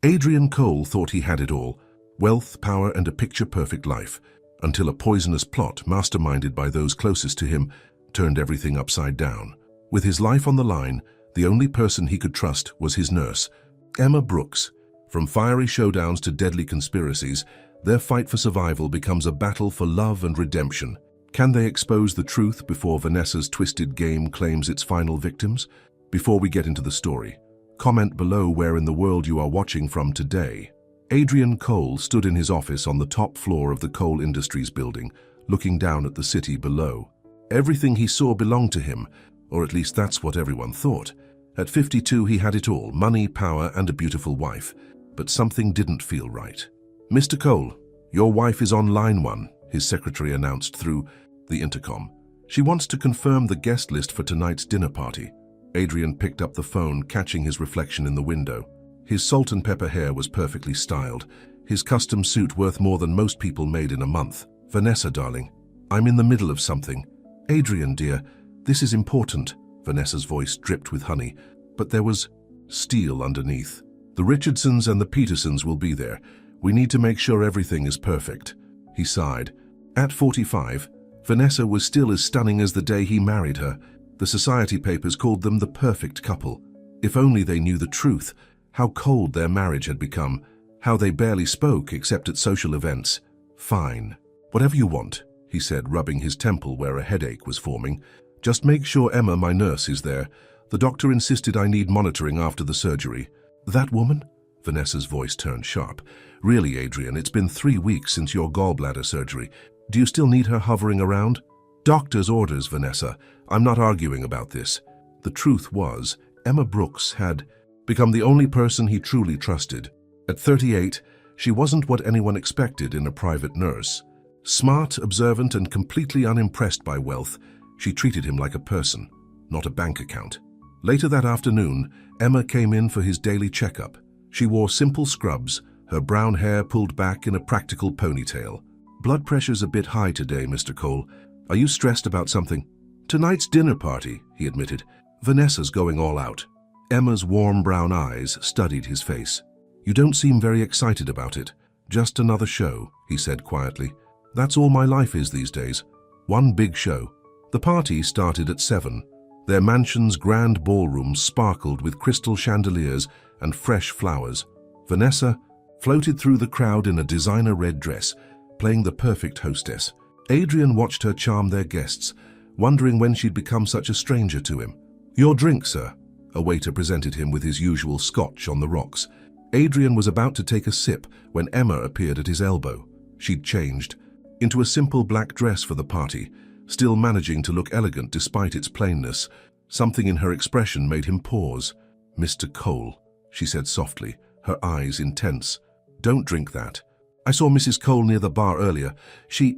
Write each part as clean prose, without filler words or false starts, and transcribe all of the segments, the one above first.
Adrian Cole thought he had it all: wealth, power, and a picture-perfect life, until a poisonous plot masterminded by those closest to him turned everything upside down. With his life on the line, the only person he could trust was his nurse, Emma Brooks. From fiery showdowns to deadly conspiracies, their fight for survival becomes a battle for love and redemption. Can they expose the truth before Vanessa's twisted game claims its final victims? Before we get into the story, comment below where in the world you are watching from today. Adrian Cole stood in his office on the top floor of the Cole Industries building, looking down at the city below. Everything he saw belonged to him, or at least that's what everyone thought. At 52, he had it all: money, power, and a beautiful wife. But something didn't feel right. "Mr. Cole, your wife is on line 1, his secretary announced through the intercom. "She wants to confirm the guest list for tonight's dinner party." Adrian picked up the phone, catching his reflection in the window. His salt and pepper hair was perfectly styled, his custom suit worth more than most people made in a month. "Vanessa, darling, I'm in the middle of something." "Adrian, dear, this is important." Vanessa's voice dripped with honey, but there was steel underneath. "The Richardsons and the Petersons will be there. We need to make sure everything is perfect." He sighed. At 45, Vanessa was still as stunning as the day he married her. The society papers called them the perfect couple. If only they knew the truth, how cold their marriage had become, how they barely spoke except at social events. "Fine. Whatever you want," he said, rubbing his temple where a headache was forming. "Just make sure Emma, my nurse, is there. The doctor insisted I need monitoring after the surgery." "That woman?" Vanessa's voice turned sharp. "Really, Adrian, it's been 3 weeks since your gallbladder surgery. Do you still need her hovering around?" "Doctor's orders, Vanessa. I'm not arguing about this." The truth was, Emma Brooks had become the only person he truly trusted. At 38, she wasn't what anyone expected in a private nurse. Smart, observant, and completely unimpressed by wealth, she treated him like a person, not a bank account. Later that afternoon, Emma came in for his daily checkup. She wore simple scrubs, her brown hair pulled back in a practical ponytail. "Blood pressure's a bit high today, Mr. Cole. Are you stressed about something?" "Tonight's dinner party," he admitted. "Vanessa's going all out." Emma's warm brown eyes studied his face. "You don't seem very excited about it." "Just another show," he said quietly. "That's all my life is these days. One big show." The party started at 7. Their mansion's grand ballroom sparkled with crystal chandeliers and fresh flowers. Vanessa floated through the crowd in a designer red dress, playing the perfect hostess. Adrian watched her charm their guests, wondering when she'd become such a stranger to him. "Your drink, sir." A waiter presented him with his usual scotch on the rocks. Adrian was about to take a sip when Emma appeared at his elbow. She'd changed into a simple black dress for the party, still managing to look elegant despite its plainness. Something in her expression made him pause. "Mr. Cole," she said softly, her eyes intense. "Don't drink that. I saw Mrs. Cole near the bar earlier. She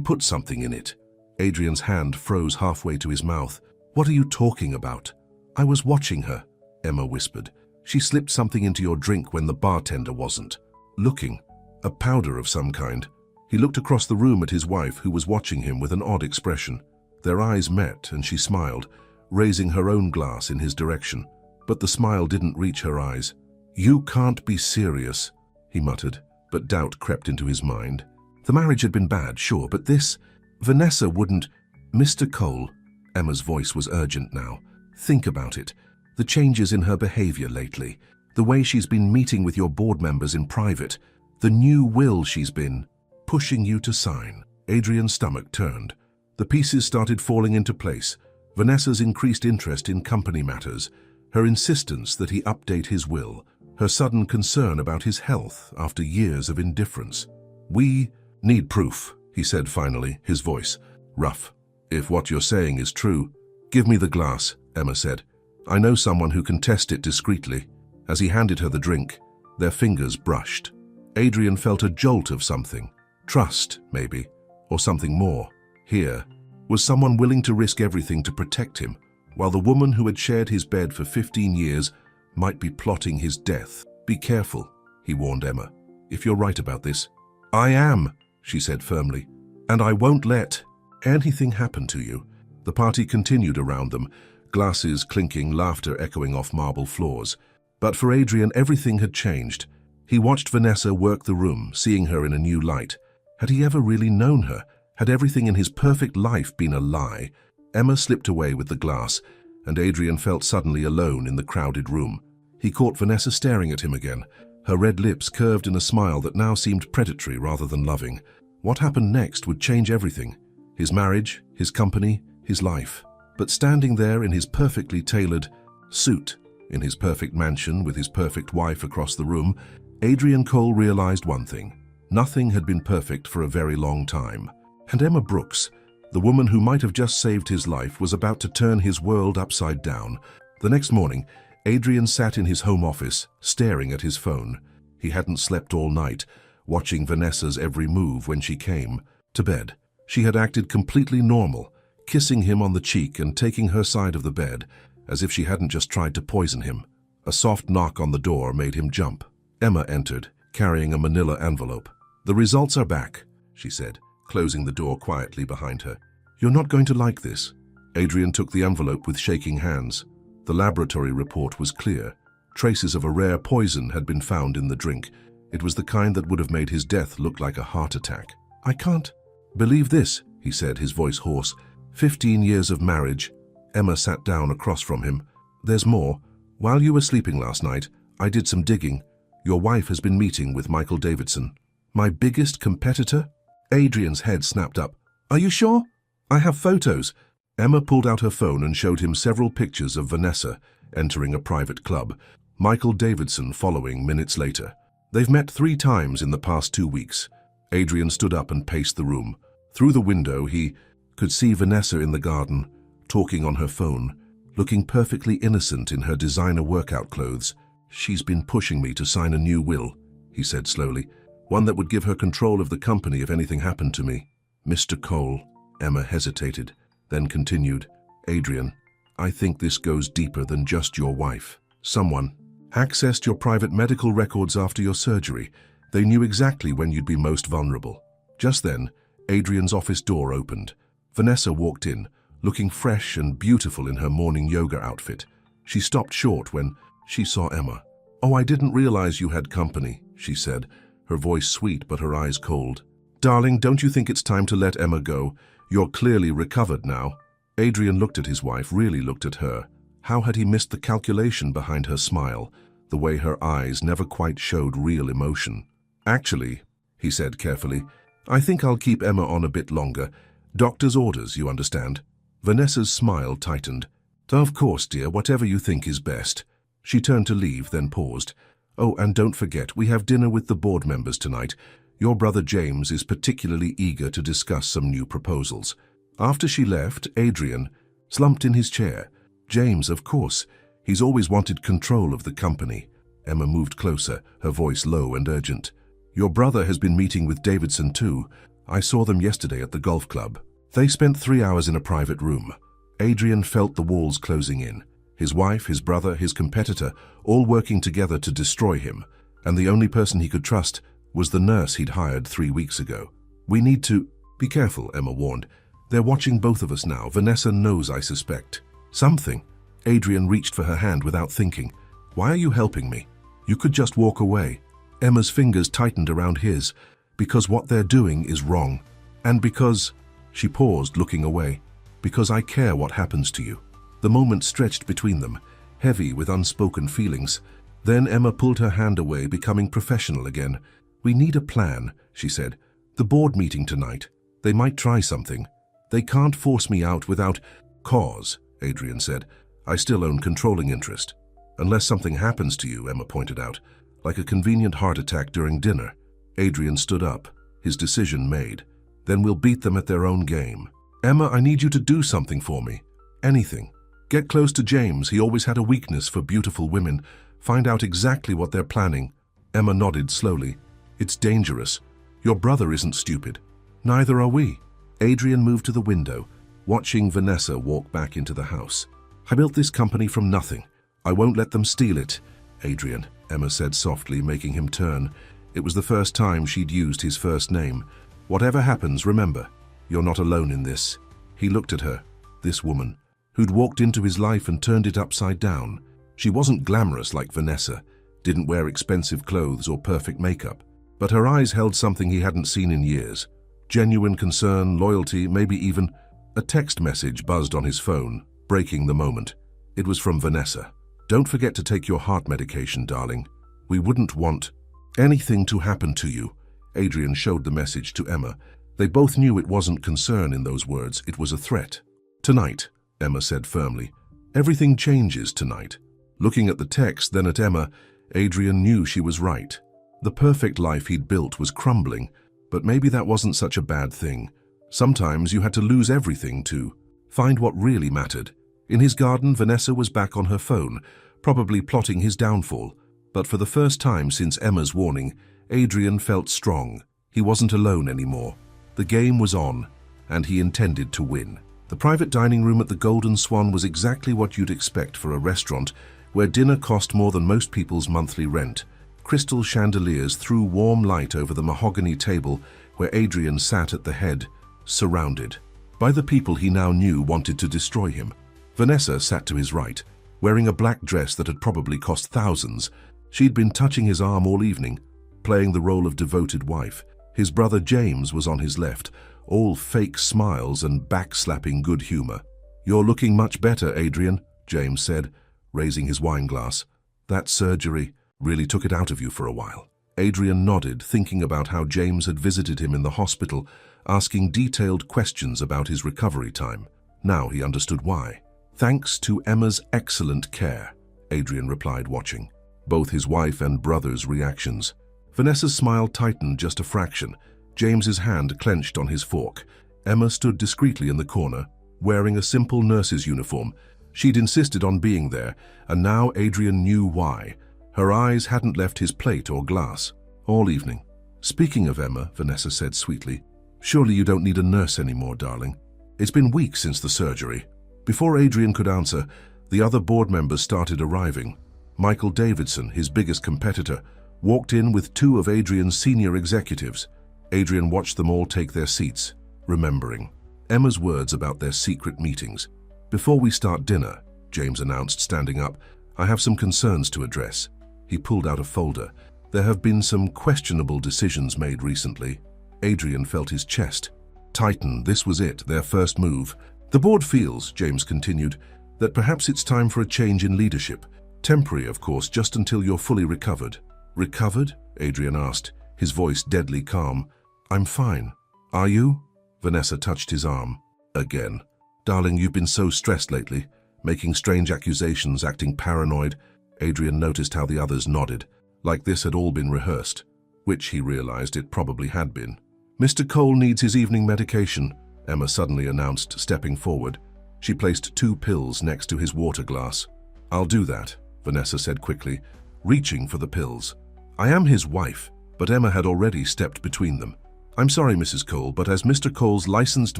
put something in it." Adrian's hand froze halfway to his mouth. "What are you talking about?" "I was watching her," Emma whispered. "She slipped something into your drink when the bartender wasn't looking. A powder of some kind." He looked across the room at his wife, who was watching him with an odd expression. Their eyes met and she smiled, raising her own glass in his direction. But the smile didn't reach her eyes. "You can't be serious," he muttered, but doubt crept into his mind. The marriage had been bad, sure, but this... Vanessa wouldn't... "Mr. Cole," Emma's voice was urgent now. "Think about it. The changes in her behavior lately. The way she's been meeting with your board members in private. The new will she's been pushing you to sign." Adrian's stomach turned. The pieces started falling into place. Vanessa's increased interest in company matters, her insistence that he update his will, her sudden concern about his health after years of indifference. "We need proof," he said finally, his voice rough. "If what you're saying is true." "Give me the glass," Emma said. "I know someone who can test it discreetly." As he handed her the drink, their fingers brushed. Adrian felt a jolt of something. Trust, maybe, or something more. Here was someone willing to risk everything to protect him, while the woman who had shared his bed for 15 years might be plotting his death. "Be careful," he warned Emma, "if you're right about this." "I am," she said firmly, "and I won't let anything happen to you." The party continued around them, glasses clinking, laughter echoing off marble floors. But for Adrian, everything had changed. He watched Vanessa work the room, seeing her in a new light. Had he ever really known her? Had everything in his perfect life been a lie? Emma slipped away with the glass, and Adrian felt suddenly alone in the crowded room. He caught Vanessa staring at him again, her red lips curved in a smile that now seemed predatory rather than loving. What happened next would change everything. His marriage, his company, his life. But standing there in his perfectly tailored suit, in his perfect mansion with his perfect wife across the room, Adrian Cole realized one thing. Nothing had been perfect for a very long time. And Emma Brooks, the woman who might have just saved his life, was about to turn his world upside down. The next morning, Adrian sat in his home office, staring at his phone. He hadn't slept all night, watching Vanessa's every move when she came to bed. She had acted completely normal, kissing him on the cheek and taking her side of the bed, as if she hadn't just tried to poison him. A soft knock on the door made him jump. Emma entered, carrying a manila envelope. "The results are back," she said, closing the door quietly behind her. "You're not going to like this." Adrian took the envelope with shaking hands. The laboratory report was clear. Traces of a rare poison had been found in the drink. It was the kind that would have made his death look like a heart attack. "I can't believe this," he said, his voice hoarse. 15 years of marriage." Emma sat down across from him. "There's more. While you were sleeping last night, I did some digging. Your wife has been meeting with Michael Davidson." "My biggest competitor?" Adrian's head snapped up. "Are you sure? I have photos." Emma pulled out her phone and showed him several pictures of Vanessa entering a private club, Michael Davidson following minutes later. "They've met 3 times in the past 2 weeks." Adrian stood up and paced the room. Through the window, he could see Vanessa in the garden, talking on her phone, looking perfectly innocent in her designer workout clothes. "She's been pushing me to sign a new will," he said slowly, "one that would give her control of the company if anything happened to me." "Mr. Cole," Emma hesitated, then continued, "Adrian, I think this goes deeper than just your wife. Someone accessed your private medical records after your surgery. They knew exactly when you'd be most vulnerable." Just then, Adrian's office door opened. Vanessa walked in, looking fresh and beautiful in her morning yoga outfit. She stopped short when she saw Emma. "Oh, I didn't realize you had company," she said, her voice sweet but her eyes cold. "Darling, don't you think it's time to let Emma go? You're clearly recovered now." Adrian looked at his wife, really looked at her. How had he missed the calculation behind her smile, the way her eyes never quite showed real emotion? "Actually," he said carefully, "I think I'll keep Emma on a bit longer. Doctor's orders, you understand." Vanessa's smile tightened. "Of course, dear, whatever you think is best." She turned to leave, then paused. "Oh, and don't forget, we have dinner with the board members tonight. Your brother James is particularly eager to discuss some new proposals." After she left, Adrian slumped in his chair. "James, of course. He's always wanted control of the company." Emma moved closer, her voice low and urgent. "Your brother has been meeting with Davidson too. I saw them yesterday at the golf club. They spent 3 hours in a private room." Adrian felt the walls closing in. His wife, his brother, his competitor, all working together to destroy him. And the only person he could trust was the nurse he'd hired 3 weeks ago. "We need to be careful," Emma warned. "They're watching both of us now. Vanessa knows, I suspect." "Something." Adrian reached for her hand without thinking. "Why are you helping me? You could just walk away." Emma's fingers tightened around his. "Because what they're doing is wrong. And because—" She paused, looking away. "Because I care what happens to you." The moment stretched between them, heavy with unspoken feelings. Then Emma pulled her hand away, becoming professional again. "We need a plan," she said. "The board meeting tonight. They might try something. They can't force me out without—" "Cause," Adrian said. "I still own controlling interest." "Unless something happens to you," Emma pointed out, "like a convenient heart attack during dinner." Adrian stood up, his decision made. "Then we'll beat them at their own game." "Emma, I need you to do something for me. Anything. Get close to James. He always had a weakness for beautiful women. Find out exactly what they're planning." Emma nodded slowly. "It's dangerous. Your brother isn't stupid. Neither are we." Adrian moved to the window, watching Vanessa walk back into the house. "I built this company from nothing. I won't let them steal it." "Adrian," Emma said softly, making him turn. It was the first time she'd used his first name. "Whatever happens, remember, you're not alone in this." He looked at her, this woman, who'd walked into his life and turned it upside down. She wasn't glamorous like Vanessa, didn't wear expensive clothes or perfect makeup, but her eyes held something he hadn't seen in years. Genuine concern, loyalty, maybe even a text message buzzed on his phone, breaking the moment. It was from Vanessa. "Don't forget to take your heart medication, darling. We wouldn't want anything to happen to you." Adrian showed the message to Emma. They both knew it wasn't concern in those words, it was a threat. "Tonight," Emma said firmly. "Everything changes tonight." Looking at the text, then at Emma, Adrian knew she was right. The perfect life he'd built was crumbling, but maybe that wasn't such a bad thing. Sometimes you had to lose everything to find what really mattered. In his garden, Vanessa was back on her phone, probably plotting his downfall. But for the first time since Emma's warning, Adrian felt strong. He wasn't alone anymore. The game was on, and he intended to win. The private dining room at the Golden Swan was exactly what you'd expect for a restaurant where dinner cost more than most people's monthly rent. Crystal chandeliers threw warm light over the mahogany table where Adrian sat at the head, surrounded by the people he now knew wanted to destroy him. Vanessa sat to his right, wearing a black dress that had probably cost thousands. She'd been touching his arm all evening, playing the role of devoted wife. His brother James was on his left, all fake smiles and backslapping good humor. "You're looking much better, Adrian," James said, raising his wine glass. "That surgery really took it out of you for a while." Adrian nodded, thinking about how James had visited him in the hospital, asking detailed questions about his recovery time. Now he understood why. "Thanks to Emma's excellent care," Adrian replied, watching both his wife and brother's reactions. Vanessa's smile tightened just a fraction. James's hand clenched on his fork. Emma stood discreetly in the corner, wearing a simple nurse's uniform. She'd insisted on being there, and now Adrian knew why. Her eyes hadn't left his plate or glass all evening. "Speaking of Emma," Vanessa said sweetly, "surely you don't need a nurse anymore, darling. It's been weeks since the surgery." Before Adrian could answer, the other board members started arriving. Michael Davidson, his biggest competitor, walked in with two of Adrian's senior executives. Adrian watched them all take their seats, remembering Emma's words about their secret meetings. "Before we start dinner," James announced, standing up, "I have some concerns to address." He pulled out a folder. "There have been some questionable decisions made recently." Adrian felt his chest tighten. This was it, their first move. "The board feels," James continued, "that perhaps it's time for a change in leadership. Temporary, of course, just until you're fully recovered." "Recovered?" Adrian asked, his voice deadly calm. "I'm fine. Are you?" Vanessa touched his arm. Again. "Darling, you've been so stressed lately, making strange accusations, acting paranoid." Adrian noticed how the others nodded, like this had all been rehearsed, which he realized it probably had been. "Mr. Cole needs his evening medication," Emma suddenly announced, stepping forward. She placed 2 pills next to his water glass. "I'll do that," Vanessa said quickly, reaching for the pills. "I am his wife," but Emma had already stepped between them. "I'm sorry, Mrs. Cole, but as Mr. Cole's licensed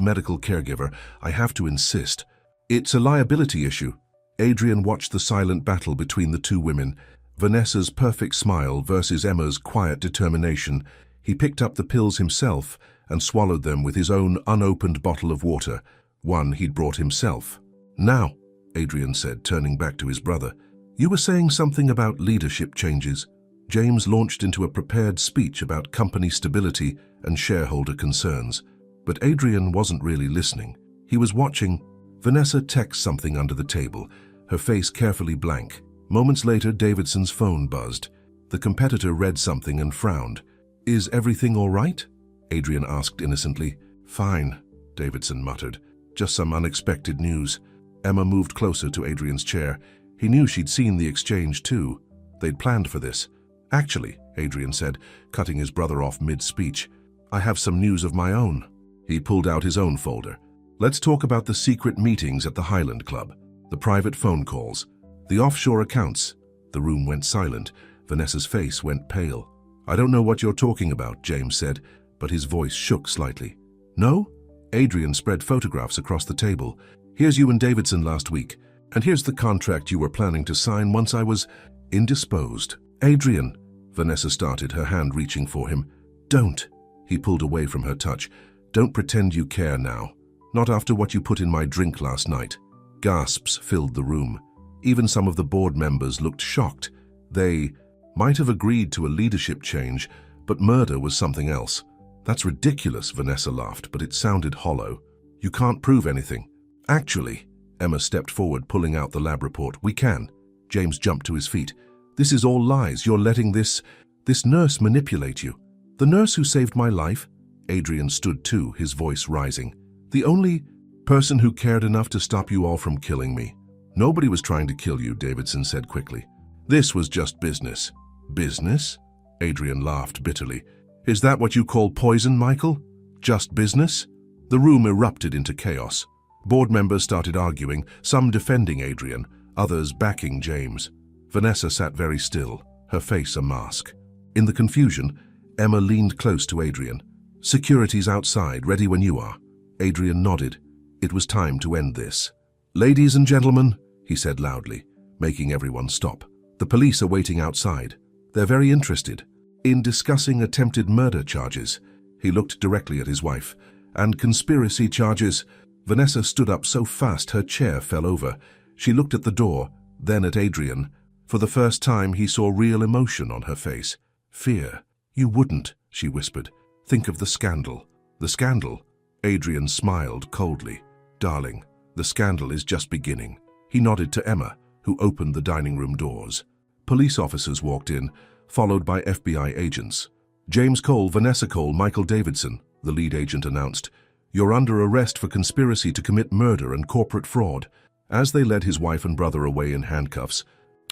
medical caregiver, I have to insist. It's a liability issue." Adrian watched the silent battle between the two women, Vanessa's perfect smile versus Emma's quiet determination. He picked up the pills himself and swallowed them with his own unopened bottle of water, one he'd brought himself. "Now," Adrian said, turning back to his brother, "you were saying something about leadership changes." James launched into a prepared speech about company stability and shareholder concerns. But Adrian wasn't really listening. He was watching. Vanessa texted something under the table, her face carefully blank. Moments later, Davidson's phone buzzed. The competitor read something and frowned. "Is everything all right?" Adrian asked innocently. "Fine," Davidson muttered. "Just some unexpected news." Emma moved closer to Adrian's chair. He knew she'd seen the exchange too. They'd planned for this. "Actually," Adrian said, cutting his brother off mid-speech, "I have some news of my own." He pulled out his own folder. "Let's talk about the secret meetings at the Highland Club, the private phone calls, the offshore accounts." The room went silent. Vanessa's face went pale. "I don't know what you're talking about," James said, but his voice shook slightly. "No?" Adrian spread photographs across the table. "Here's you and Davidson last week, and here's the contract you were planning to sign once I was indisposed." "Adrian," Vanessa started, her hand reaching for him. "Don't." He pulled away from her touch. "Don't pretend you care now. Not after what you put in my drink last night." Gasps filled the room. Even some of the board members looked shocked. Might have agreed to a leadership change, but murder was something else. That's ridiculous, Vanessa laughed, but it sounded hollow. You can't prove anything. Actually, Emma stepped forward, pulling out the lab report. We can. James jumped to his feet. This is all lies. You're letting this nurse manipulate you. The nurse who saved my life? Adrian stood too, his voice rising. The only person who cared enough to stop you all from killing me. Nobody was trying to kill you, Davidson said quickly. This was just business. Business? Adrian laughed bitterly. Is that what you call poison, Michael? Just business? The room erupted into chaos. Board members started arguing, some defending Adrian, others backing James. Vanessa sat very still, her face a mask. In the confusion, Emma leaned close to Adrian. Security's outside, ready when you are. Adrian nodded. It was time to end this. Ladies and gentlemen, he said loudly, making everyone stop. The police are waiting outside. They're very interested in discussing attempted murder charges. He looked directly at his wife. And conspiracy charges. Vanessa stood up so fast her chair fell over. She looked at the door, then at Adrian. For the first time he saw real emotion on her face. Fear. You wouldn't, she whispered. Think of the scandal. The scandal? Adrian smiled coldly. Darling, the scandal is just beginning. He nodded to Emma, who opened the dining room doors. Police officers walked in, followed by FBI agents. James Cole, Vanessa Cole, Michael Davidson, the lead agent announced. You're under arrest for conspiracy to commit murder and corporate fraud. As they led his wife and brother away in handcuffs,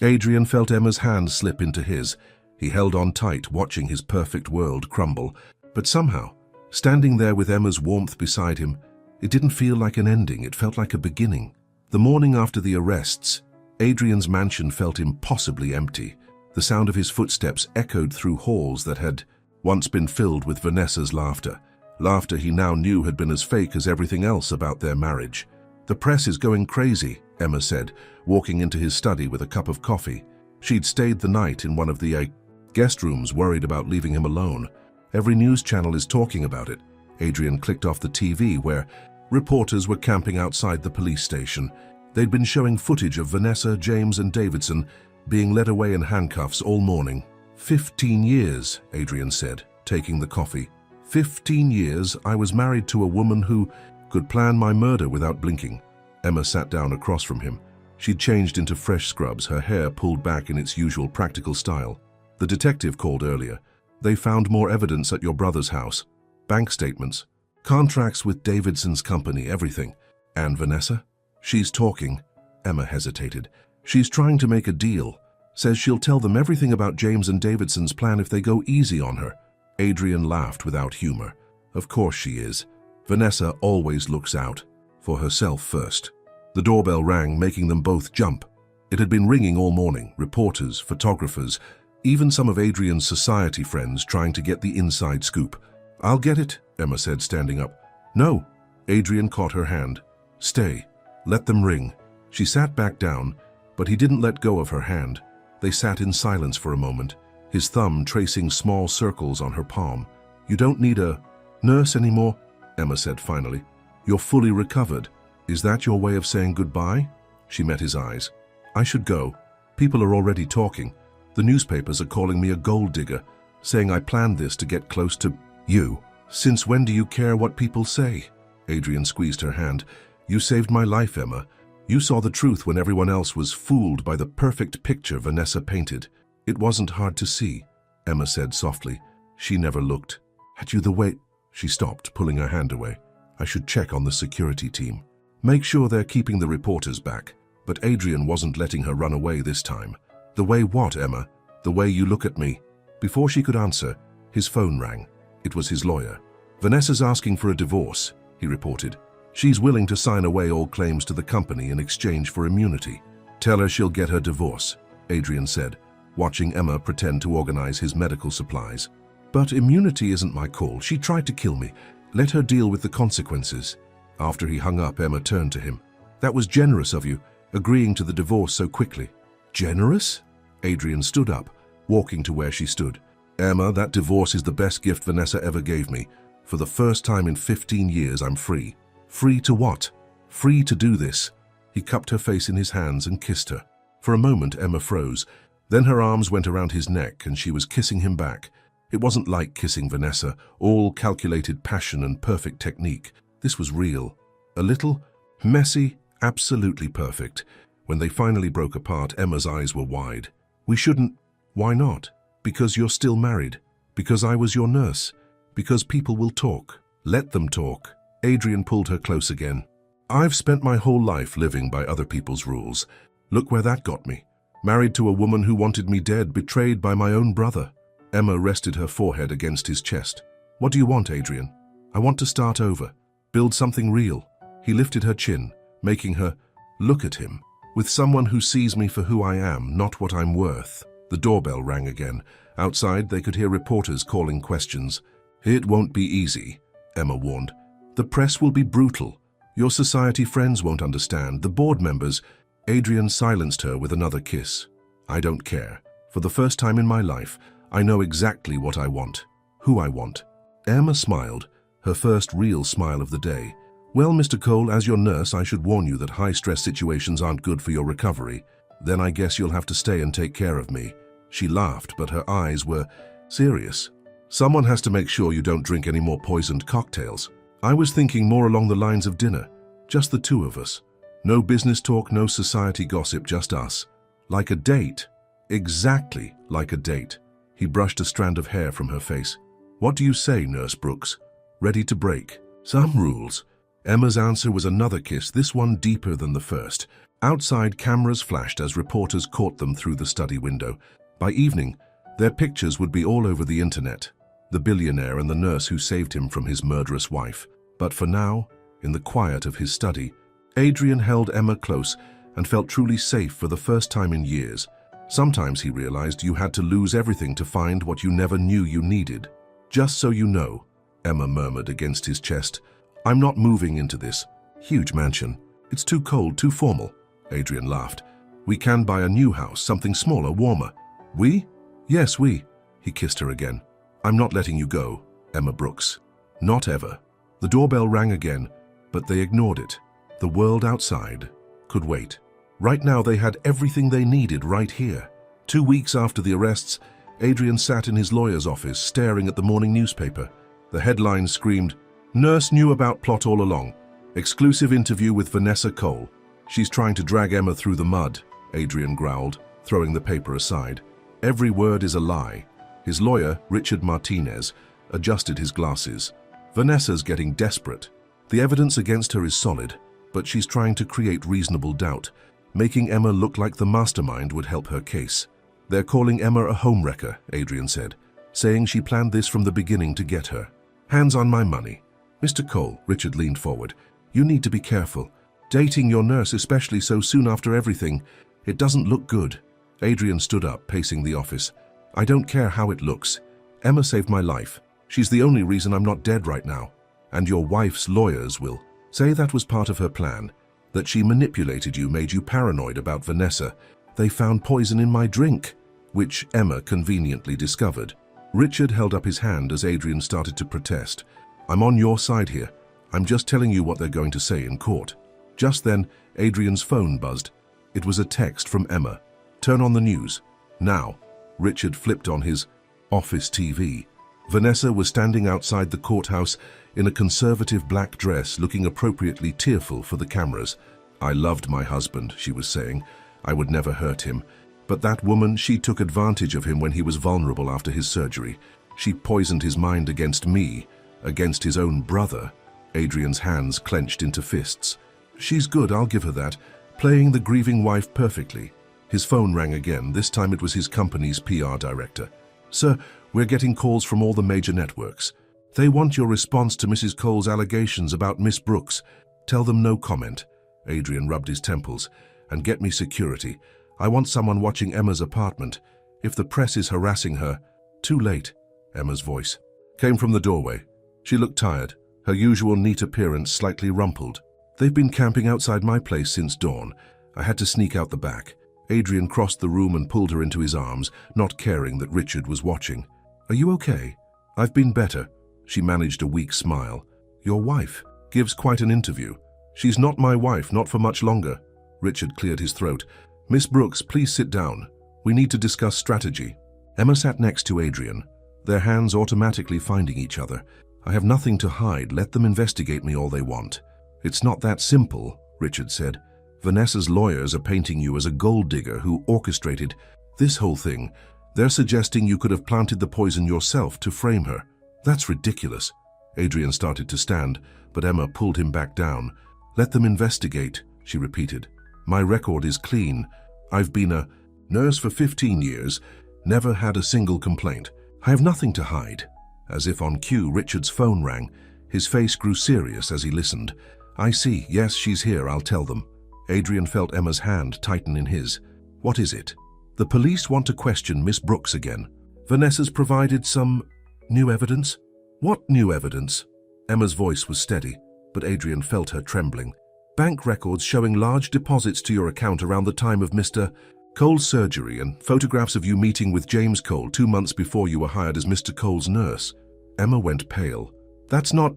Adrian felt Emma's hand slip into his. He held on tight, watching his perfect world crumble. But somehow, standing there with Emma's warmth beside him, it didn't feel like an ending, it felt like a beginning. The morning after the arrests, Adrian's mansion felt impossibly empty. The sound of his footsteps echoed through halls that had once been filled with Vanessa's laughter. Laughter he now knew had been as fake as everything else about their marriage. The press is going crazy, Emma said, walking into his study with a cup of coffee. She'd stayed the night in one of the guest rooms, worried about leaving him alone. Every news channel is talking about it. Adrian clicked off the TV where reporters were camping outside the police station. They'd been showing footage of Vanessa, James and Davidson being led away in handcuffs all morning. 15 years, Adrian said, taking the coffee. 15 years I was married to a woman who could plan my murder without blinking. Emma sat down across from him. She'd changed into fresh scrubs, her hair pulled back in its usual practical style. The detective called earlier. They found more evidence at your brother's house. Bank statements, contracts with Davidson's company, everything. And Vanessa? She's talking. Emma hesitated. She's trying to make a deal. Says she'll tell them everything about James and Davidson's plan if they go easy on her. Adrian laughed without humor. Of course she is. Vanessa always looks out. For herself first. The doorbell rang, making them both jump. It had been ringing all morning. Reporters, photographers, even some of Adrian's society friends trying to get the inside scoop. I'll get it, Emma said, standing up. No. Adrian caught her hand. Stay. Let them ring. She sat back down, but he didn't let go of her hand. They sat in silence for a moment, his thumb tracing small circles on her palm. You don't need a nurse anymore, Emma said finally. You're fully recovered. Is that your way of saying goodbye? She met his eyes. I should go. People are already talking. The newspapers are calling me a gold digger, saying I planned this to get close to you. Since when do you care what people say? Adrian squeezed her hand. You saved my life, Emma. You saw the truth when everyone else was fooled by the perfect picture Vanessa painted. It wasn't hard to see, Emma said softly. She never looked at you the way... She stopped, pulling her hand away. I should check on the security team. Make sure they're keeping the reporters back. But Adrian wasn't letting her run away this time. The way what, Emma? The way you look at me. Before she could answer, his phone rang. It was his lawyer. Vanessa's asking for a divorce, he reported. She's willing to sign away all claims to the company in exchange for immunity. Tell her she'll get her divorce, Adrian said, watching Emma pretend to organize his medical supplies. But immunity isn't my call. She tried to kill me. Let her deal with the consequences. After he hung up, Emma turned to him. That was generous of you, agreeing to the divorce so quickly. Generous? Adrian stood up, walking to where she stood. Emma, that divorce is the best gift Vanessa ever gave me. For the first time in 15 years, I'm free. Free to what? Free to do this. He cupped her face in his hands and kissed her. For a moment, Emma froze. Then her arms went around his neck and she was kissing him back. It wasn't like kissing Vanessa, all calculated passion and perfect technique. This was real. A little messy, absolutely perfect. When they finally broke apart, Emma's eyes were wide. We shouldn't. Why not? Because you're still married. Because I was your nurse. Because people will talk. Let them talk. Adrian pulled her close again. I've spent my whole life living by other people's rules. Look where that got me. Married to a woman who wanted me dead, betrayed by my own brother. Emma rested her forehead against his chest. What do you want, Adrian? I want to start over. Build something real. He lifted her chin, making her look at him. With someone who sees me for who I am, not what I'm worth. The doorbell rang again. Outside, they could hear reporters calling questions. It won't be easy, Emma warned. The press will be brutal. Your society friends won't understand. The board members. Adrian silenced her with another kiss. I don't care. For the first time in my life, I know exactly what I want. Who I want. Emma smiled, her first real smile of the day. Well, Mr. Cole, as your nurse, I should warn you that high-stress situations aren't good for your recovery. Then I guess you'll have to stay and take care of me. She laughed, but her eyes were serious. Someone has to make sure you don't drink any more poisoned cocktails. I was thinking more along the lines of dinner. Just the two of us. No business talk, no society gossip, just us. Like a date. Exactly like a date. He brushed a strand of hair from her face. What do you say, Nurse Brooks? Ready to break? Some rules. Emma's answer was another kiss, this one deeper than the first. Outside, cameras flashed as reporters caught them through the study window. By evening, their pictures would be all over the internet. The billionaire and the nurse who saved him from his murderous wife. But for now, in the quiet of his study, Adrian held Emma close and felt truly safe for the first time in years. Sometimes he realized you had to lose everything to find what you never knew you needed. Just so you know, Emma murmured against his chest, I'm not moving into this huge mansion. It's too cold, too formal. Adrian laughed. We can buy a new house, something smaller, warmer. We? Yes, we. He kissed her again. I'm not letting you go, Emma Brooks. Not ever. The doorbell rang again, but they ignored it. The world outside could wait. Right now they had everything they needed right here. 2 weeks after the arrests, Adrian sat in his lawyer's office staring at the morning newspaper. The headline screamed, Nurse knew about plot all along. Exclusive interview with Vanessa Cole. She's trying to drag Emma through the mud, Adrian growled, throwing the paper aside. Every word is a lie. His lawyer, Richard Martinez, adjusted his glasses. Vanessa's getting desperate. The evidence against her is solid, but she's trying to create reasonable doubt. Making Emma look like the mastermind would help her case. They're calling Emma a homewrecker, Adrian said, saying she planned this from the beginning to get her. Hands on my money. Mr. Cole, Richard leaned forward. You need to be careful. Dating your nurse, especially so soon after everything, it doesn't look good. Adrian stood up, pacing the office. I don't care how it looks. Emma saved my life. She's the only reason I'm not dead right now. And your wife's lawyers will say that was part of her plan. That she manipulated you, made you paranoid about Vanessa. They found poison in my drink, which Emma conveniently discovered. Richard held up his hand as Adrian started to protest. I'm on your side here. I'm just telling you what they're going to say in court. Just then, Adrian's phone buzzed. It was a text from Emma. Turn on the news. Now. Richard flipped on his office TV. Vanessa was standing outside the courthouse in a conservative black dress, looking appropriately tearful for the cameras. I loved my husband, she was saying. I would never hurt him. But that woman, she took advantage of him when he was vulnerable after his surgery. She poisoned his mind against me, against his own brother. Adrian's hands clenched into fists. She's good, I'll give her that, playing the grieving wife perfectly. His phone rang again. This time it was his company's PR director. Sir, we're getting calls from all the major networks. They want your response to Mrs. Cole's allegations about Miss Brooks. Tell them no comment. Adrian rubbed his temples. And get me security. I want someone watching Emma's apartment. If the press is harassing her... Too late, Emma's voice came from the doorway. She looked tired, her usual neat appearance slightly rumpled. They've been camping outside my place since dawn. I had to sneak out the back. Adrian crossed the room and pulled her into his arms, not caring that Richard was watching. Are you okay? I've been better. She managed a weak smile. Your wife gives quite an interview. She's not my wife, not for much longer. Richard cleared his throat. Miss Brooks, please sit down. We need to discuss strategy. Emma sat next to Adrian, their hands automatically finding each other. I have nothing to hide. Let them investigate me all they want. It's not that simple, Richard said. Vanessa's lawyers are painting you as a gold digger who orchestrated this whole thing. They're suggesting you could have planted the poison yourself to frame her. That's ridiculous. Adrian started to stand, but Emma pulled him back down. Let them investigate, she repeated. My record is clean. I've been a nurse for 15 years, never had a single complaint. I have nothing to hide. As if on cue, Richard's phone rang. His face grew serious as he listened. I see. Yes, she's here. I'll tell them. Adrian felt Emma's hand tighten in his. What is it? The police want to question Miss Brooks again. Vanessa's provided some new evidence? What new evidence? Emma's voice was steady, but Adrian felt her trembling. Bank records showing large deposits to your account around the time of Mr. Cole's surgery and photographs of you meeting with James Cole 2 months before you were hired as Mr. Cole's nurse. Emma went pale. That's not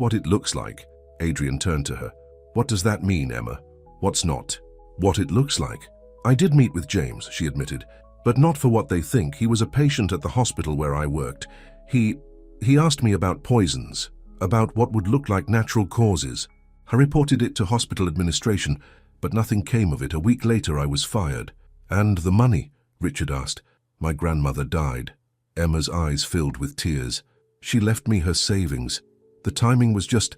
what it looks like. Adrian turned to her. What does that mean, Emma? What's not? What it looks like? I did meet with James, she admitted, but not for what they think. He was a patient at the hospital where I worked. He asked me about poisons, about what would look like natural causes. I reported it to hospital administration, but nothing came of it. A week later, I was fired. And the money? Richard asked. My grandmother died. Emma's eyes filled with tears. She left me her savings. The timing was just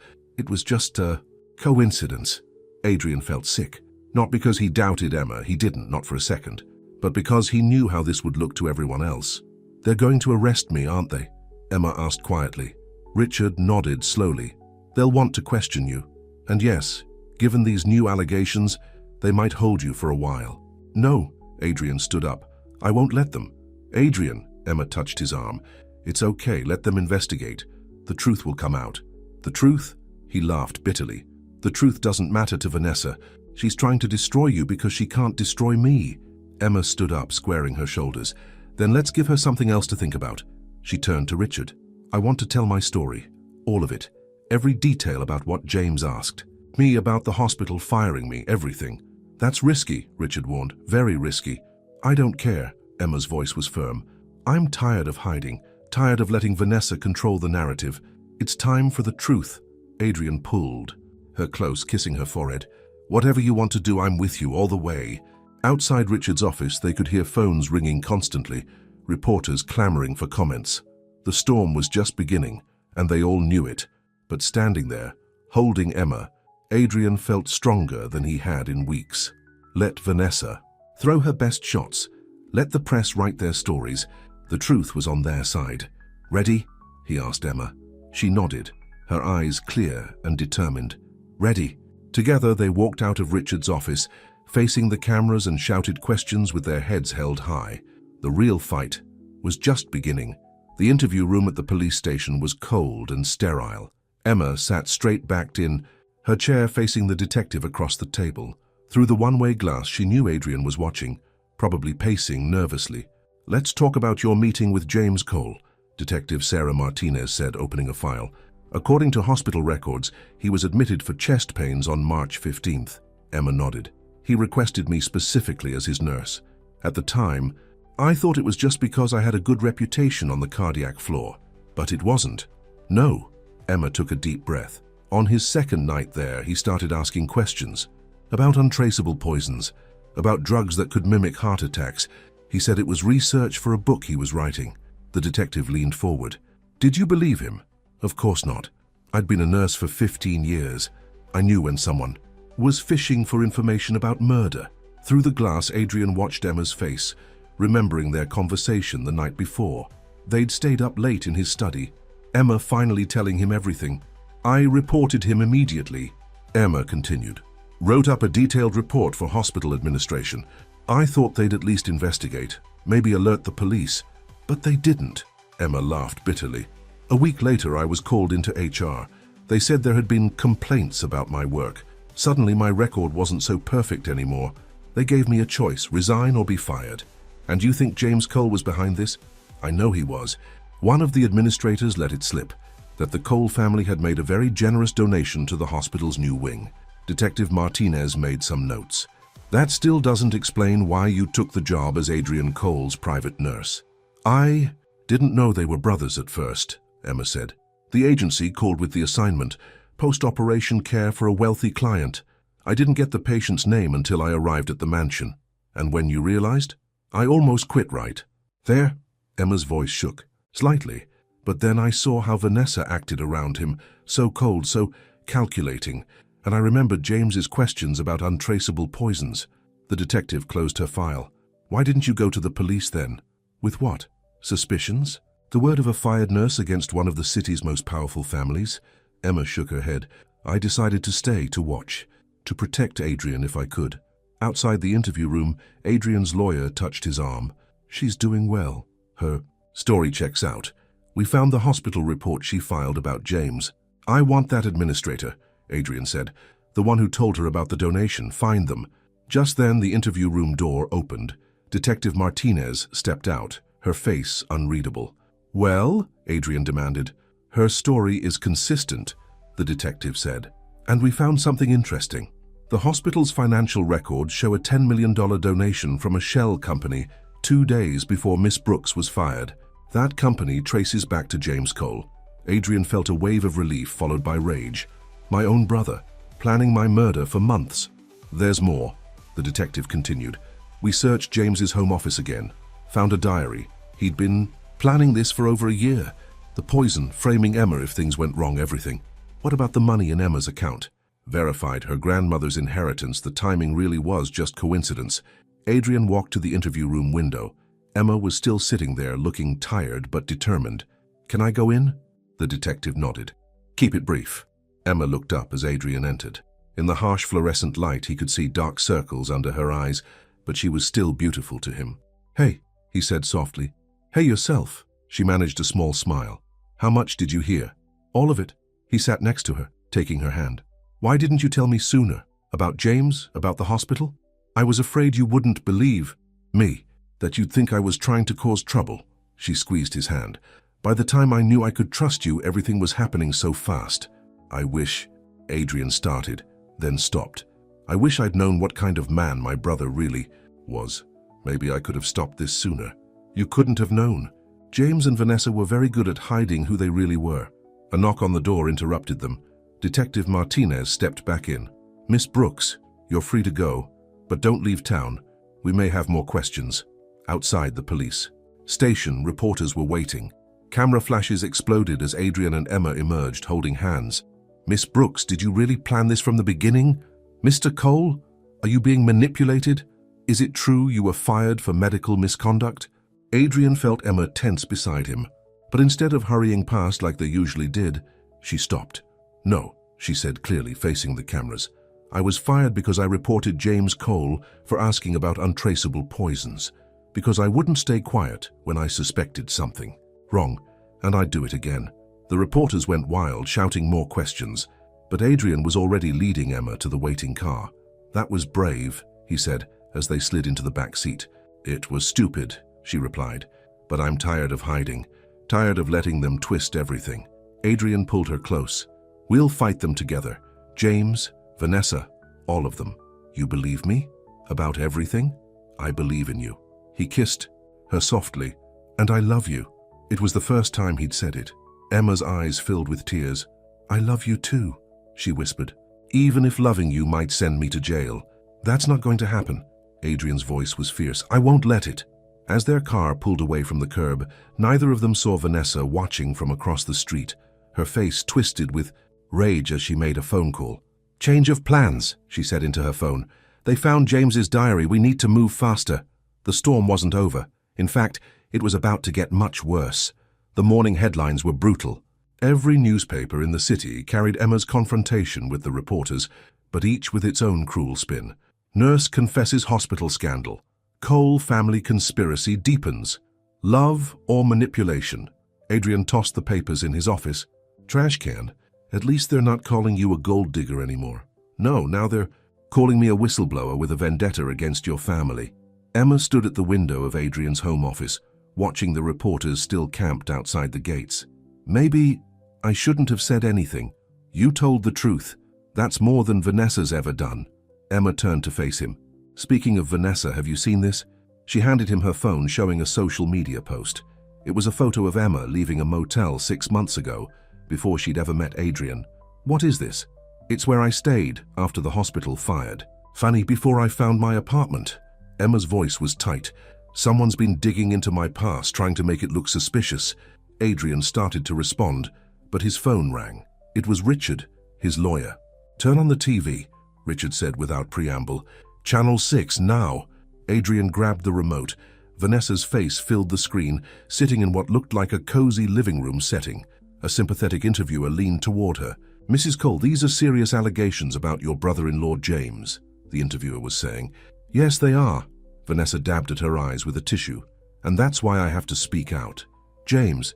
a coincidence. Adrian felt sick. Not because he doubted Emma, he didn't, not for a second, but because he knew how this would look to everyone else. They're going to arrest me, aren't they? Emma asked quietly. Richard nodded slowly. They'll want to question you. And yes, given these new allegations, they might hold you for a while. No, Adrian stood up. I won't let them. Adrian, Emma touched his arm. It's okay, let them investigate. The truth will come out. The truth? He laughed bitterly. The truth doesn't matter to Vanessa. She's trying to destroy you because she can't destroy me. Emma stood up, squaring her shoulders. Then let's give her something else to think about. She turned to Richard. I want to tell my story. All of it. Every detail about what James asked. Me about the hospital firing me, everything. That's risky, Richard warned. Very risky. I don't care. Emma's voice was firm. I'm tired of hiding. Tired of letting Vanessa control the narrative. It's time for the truth. Adrian pulled her close, kissing her forehead. Whatever you want to do, I'm with you all the way. Outside Richard's office, they could hear phones ringing constantly, reporters clamoring for comments. The storm was just beginning, and they all knew it. But standing there, holding Emma, Adrian felt stronger than he had in weeks. Let Vanessa throw her best shots. Let the press write their stories. The truth was on their side. Ready? He asked Emma. She nodded, her eyes clear and determined. Ready. Together they walked out of Richard's office, facing the cameras and shouted questions with their heads held high. The real fight was just beginning. The interview room at the police station was cold and sterile. Emma sat straight-backed in, her chair facing the detective across the table. Through the one-way glass, she knew Adrian was watching, probably pacing nervously. Let's talk about your meeting with James Cole, Detective Sarah Martinez said, opening a file. According to hospital records, he was admitted for chest pains on March 15th. Emma nodded. He requested me specifically as his nurse. At the time, I thought it was just because I had a good reputation on the cardiac floor. But it wasn't. No. Emma took a deep breath. On his second night there, he started asking questions. About untraceable poisons. About drugs that could mimic heart attacks. He said it was research for a book he was writing. The detective leaned forward. Did you believe him? Of course not. I'd been a nurse for 15 years. I knew when someone was fishing for information about murder. Through the glass, Adrian watched Emma's face, remembering their conversation the night before. They'd stayed up late in his study. Emma finally telling him everything. I reported him immediately. Emma continued. Wrote up a detailed report for hospital administration. I thought they'd at least investigate, maybe alert the police. But they didn't. Emma laughed bitterly. A week later, I was called into HR. They said there had been complaints about my work. Suddenly, my record wasn't so perfect anymore. They gave me a choice, resign or be fired. And you think James Cole was behind this? I know he was. One of the administrators let it slip, that the Cole family had made a very generous donation to the hospital's new wing. Detective Martinez made some notes. That still doesn't explain why you took the job as Adrian Cole's private nurse. I didn't know they were brothers at first, Emma said. The agency called with the assignment, post-operation care for a wealthy client. I didn't get the patient's name until I arrived at the mansion. And when you realized? I almost quit right there. Emma's voice shook, slightly, but then I saw how Vanessa acted around him, so cold, so calculating, and I remembered James's questions about untraceable poisons. The detective closed her file. Why didn't you go to the police then? With what? Suspicions? The word of a fired nurse against one of the city's most powerful families? Emma shook her head. I decided to stay to watch, to protect Adrian if I could. Outside the interview room, Adrian's lawyer touched his arm. She's doing well. Her story checks out. We found the hospital report she filed about James. I want that administrator, Adrian said. The one who told her about the donation. Find them. Just then the interview room door opened. Detective Martinez stepped out, her face unreadable. Well, Adrian demanded. Her story is consistent, the detective said. And we found something interesting. The hospital's financial records show a $10 million donation from a shell company 2 days before Miss Brooks was fired. That company traces back to James Cole. Adrian felt a wave of relief followed by rage. My own brother, planning my murder for months. There's more, the detective continued. We searched James's home office again, found a diary. He'd been planning this for over a year. The poison, framing Emma if things went wrong, everything. What about the money in Emma's account? Verified her grandmother's inheritance. The timing really was just coincidence. Adrian walked to the interview room window. Emma was still sitting there, looking tired but determined. Can I go in? The detective nodded. Keep it brief. Emma looked up as Adrian entered. In the harsh fluorescent light, he could see dark circles under her eyes, but she was still beautiful to him. Hey, he said softly. Hey yourself. She managed a small smile. How much did you hear? All of it. He sat next to her, taking her hand. Why didn't you tell me sooner? About James? About the hospital? I was afraid you wouldn't believe me, that you'd think I was trying to cause trouble. She squeezed his hand. By the time I knew I could trust you, everything was happening so fast. I wish, Adrian started, then stopped. I wish I'd known what kind of man my brother really was. Maybe I could have stopped this sooner. You couldn't have known. James and Vanessa were very good at hiding who they really were. A knock on the door interrupted them. Detective Martinez stepped back in. Miss Brooks, you're free to go, but don't leave town. We may have more questions. Outside the police station, reporters were waiting. Camera flashes exploded as Adrian and Emma emerged, holding hands. Miss Brooks, did you really plan this from the beginning? Mr. Cole, are you being manipulated? Is it true you were fired for medical misconduct? Adrian felt Emma tense beside him, but instead of hurrying past like they usually did, she stopped. No, she said clearly, facing the cameras. I was fired because I reported James Cole for asking about untraceable poisons, because I wouldn't stay quiet when I suspected something wrong, and I'd do it again. The reporters went wild, shouting more questions, but Adrian was already leading Emma to the waiting car. That was brave, he said, as they slid into the back seat. It was stupid, she replied, but I'm tired of hiding, tired of letting them twist everything. Adrian pulled her close. We'll fight them together. James, Vanessa, all of them. You believe me? About everything? I believe in you. He kissed her softly. And I love you. It was the first time he'd said it. Emma's eyes filled with tears. I love you too, she whispered. Even if loving you might send me to jail. That's not going to happen. Adrian's voice was fierce. I won't let it. As their car pulled away from the curb, neither of them saw Vanessa watching from across the street. Her face twisted with rage as she made a phone call. Change of plans, she said into her phone. They found James's diary. We need to move faster. The storm wasn't over. In fact, it was about to get much worse. The morning headlines were brutal. Every newspaper in the city carried Emma's confrontation with the reporters, but each with its own cruel spin. Nurse confesses hospital scandal. Cole family conspiracy deepens. Love or manipulation? Adrian tossed the papers in his office. Trash can. At least they're not calling you a gold digger anymore. No, now they're calling me a whistleblower with a vendetta against your family. Emma stood at the window of Adrian's home office, watching the reporters still camped outside the gates. Maybe I shouldn't have said anything. You told the truth. That's more than Vanessa's ever done. Emma turned to face him. Speaking of Vanessa, have you seen this? She handed him her phone showing a social media post. It was a photo of Emma leaving a motel 6 months ago, before she'd ever met Adrian. What is this? It's where I stayed after the hospital fired. Funny, before I found my apartment. Emma's voice was tight. Someone's been digging into my past, trying to make it look suspicious. Adrian started to respond, but his phone rang. It was Richard, his lawyer. Turn on the TV, Richard said without preamble. Channel 6, now. Adrian grabbed the remote. Vanessa's face filled the screen, sitting in what looked like a cozy living room setting. A sympathetic interviewer leaned toward her. Mrs. Cole, these are serious allegations about your brother-in-law James, the interviewer was saying. Yes, they are. Vanessa dabbed at her eyes with a tissue. And that's why I have to speak out. James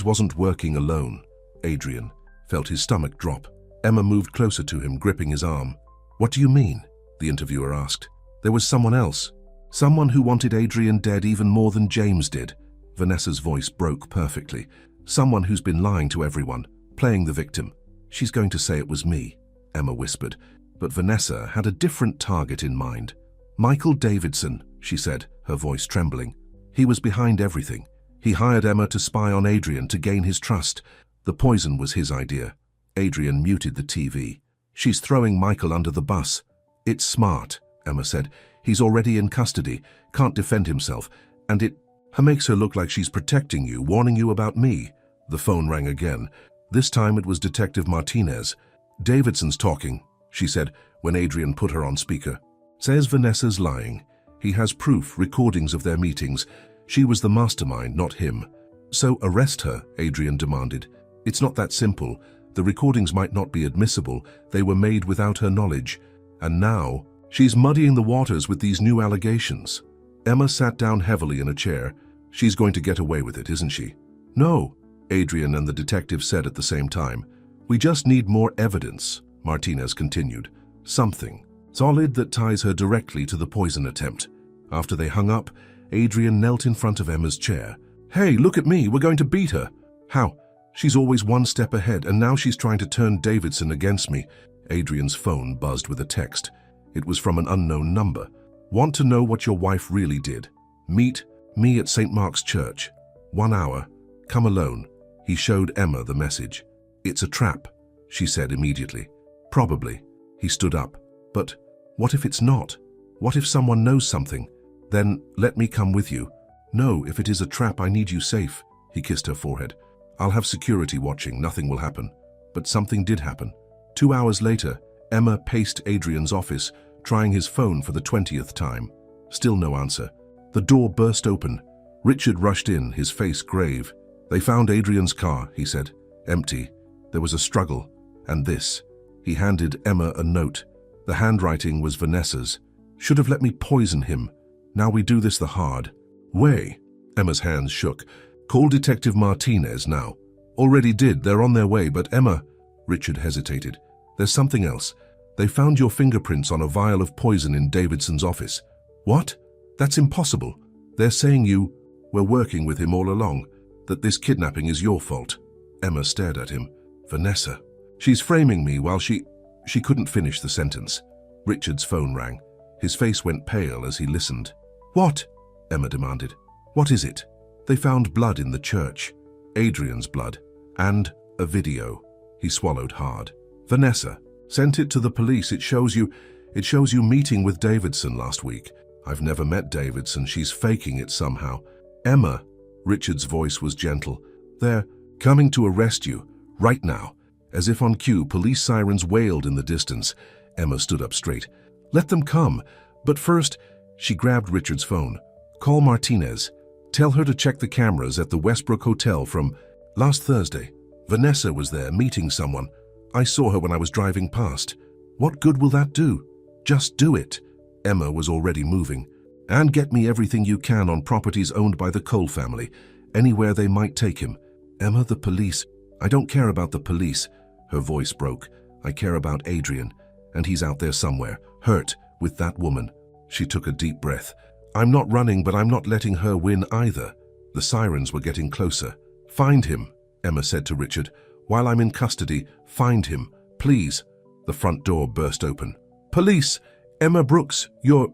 wasn't working alone. Adrian felt his stomach drop. Emma moved closer to him, gripping his arm. What do you mean? The interviewer asked. There was someone else. Someone who wanted Adrian dead even more than James did. Vanessa's voice broke perfectly. Someone who's been lying to everyone, playing the victim. She's going to say it was me, Emma whispered. But Vanessa had a different target in mind. Michael Davidson, she said, her voice trembling. He was behind everything. He hired Emma to spy on Adrian to gain his trust. The poison was his idea. Adrian muted the TV. She's throwing Michael under the bus. It's smart, Emma said. He's already in custody, can't defend himself, and it makes her look like she's protecting you, warning you about me. The phone rang again. This time it was Detective Martinez. Davidson's talking, she said when Adrian put her on speaker. Says Vanessa's lying. He has proof, recordings of their meetings. She was the mastermind, not him. So arrest her, Adrian demanded. It's not that simple. The recordings might not be admissible. They were made without her knowledge. And now, she's muddying the waters with these new allegations. Emma sat down heavily in a chair. She's going to get away with it, isn't she? No, Adrian and the detective said at the same time. We just need more evidence, Martinez continued. Something solid that ties her directly to the poison attempt. After they hung up, Adrian knelt in front of Emma's chair. Hey, look at me, we're going to beat her. How? She's always one step ahead, and now she's trying to turn Davidson against me. Adrian's phone buzzed with a text. It was from an unknown number. Want to know what your wife really did? Meet me at St. Mark's Church. 1 hour. Come alone. He showed Emma the message. It's a trap, she said immediately. Probably. He stood up. But what if it's not? What if someone knows something? Then let me come with you. No, if it is a trap, I need you safe. He kissed her forehead. I'll have security watching, nothing will happen. But something did happen. 2 hours later, Emma paced Adrian's office, trying his phone for the 20th time. Still no answer. The door burst open. Richard rushed in, his face grave. They found Adrian's car, he said. Empty. There was a struggle. And this. He handed Emma a note. The handwriting was Vanessa's. Should have let me poison him. Now we do this the hard way. Emma's hands shook. Call Detective Martinez now. Already did, they're on their way, but Emma... Richard hesitated. There's something else. They found your fingerprints on a vial of poison in Davidson's office. What? That's impossible. They're saying you were working with him all along, that this kidnapping is your fault. Emma stared at him. Vanessa. She's framing me while she couldn't finish the sentence. Richard's phone rang. His face went pale as he listened. What? Emma demanded. What is it? They found blood in the church. Adrian's blood. And a video. He swallowed hard. Vanessa. Sent it to the police. It shows you meeting with Davidson last week. I've never met Davidson. She's faking it somehow. Emma. Richard's voice was gentle. They're coming to arrest you. Right now. As if on cue, police sirens wailed in the distance. Emma stood up straight. Let them come. But first, she grabbed Richard's phone. Call Martinez. Tell her to check the cameras at the Westbrook Hotel from last Thursday. Vanessa was there meeting someone. I saw her when I was driving past. What good will that do? Just do it. Emma was already moving. And get me everything you can on properties owned by the Cole family, anywhere they might take him. Emma, the police. I don't care about the police. Her voice broke. I care about Adrian, and he's out there somewhere, hurt with that woman. She took a deep breath. I'm not running, but I'm not letting her win either. The sirens were getting closer. Find him, Emma said to Richard. While I'm in custody, find him, please. The front door burst open. Police! Emma Brooks, you're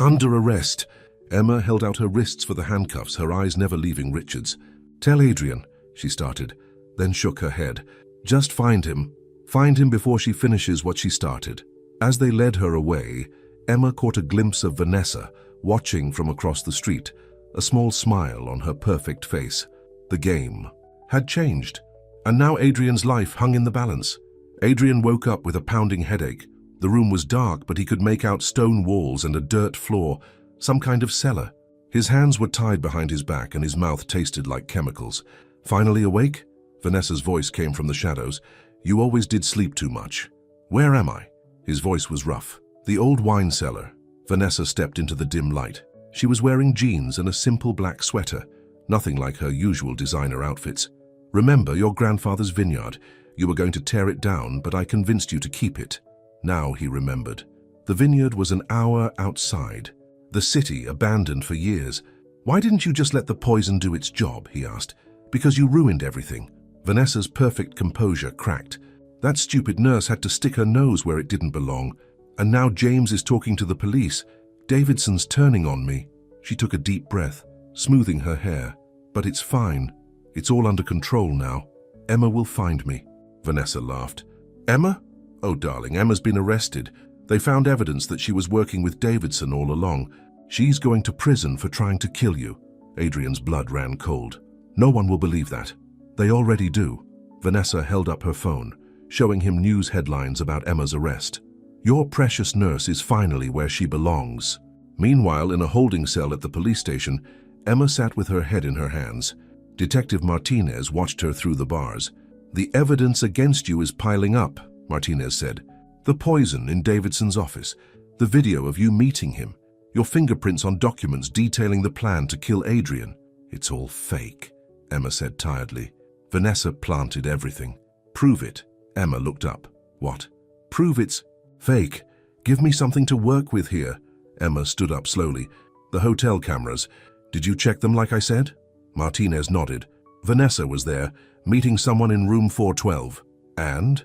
under arrest. Emma held out her wrists for the handcuffs, her eyes never leaving Richard's. Tell Adrian, she started, then shook her head. Just find him. Find him before she finishes what she started. As they led her away, Emma caught a glimpse of Vanessa, watching from across the street, a small smile on her perfect face. The game had changed, and now Adrian's life hung in the balance. Adrian woke up with a pounding headache. The room was dark, but he could make out stone walls and a dirt floor, some kind of cellar. His hands were tied behind his back and his mouth tasted like chemicals. Finally awake? Vanessa's voice came from the shadows. You always did sleep too much. Where am I? His voice was rough. The old wine cellar. Vanessa stepped into the dim light. She was wearing jeans and a simple black sweater, nothing like her usual designer outfits. Remember your grandfather's vineyard. You were going to tear it down, but I convinced you to keep it. Now he remembered. The vineyard was an hour outside. The city abandoned for years. Why didn't you just let the poison do its job, he asked. Because you ruined everything. Vanessa's perfect composure cracked. That stupid nurse had to stick her nose where it didn't belong. And now James is talking to the police. Davidson's turning on me. She took a deep breath, smoothing her hair. But it's fine. It's all under control now. Emma will find me. Vanessa laughed. Emma? Oh, darling, Emma's been arrested. They found evidence that she was working with Davidson all along. She's going to prison for trying to kill you. Adrian's blood ran cold. No one will believe that. They already do. Vanessa held up her phone, showing him news headlines about Emma's arrest. Your precious nurse is finally where she belongs. Meanwhile, in a holding cell at the police station, Emma sat with her head in her hands. Detective Martinez watched her through the bars. The evidence against you is piling up, Martinez said. The poison in Davidson's office, the video of you meeting him, your fingerprints on documents detailing the plan to kill Adrian. It's all fake, Emma said tiredly. Vanessa planted everything. Prove it. Emma looked up. What? Prove it's fake. Give me something to work with here. Emma stood up slowly. The hotel cameras. Did you check them like I said? Martinez nodded. Vanessa was there, meeting someone in room 412. And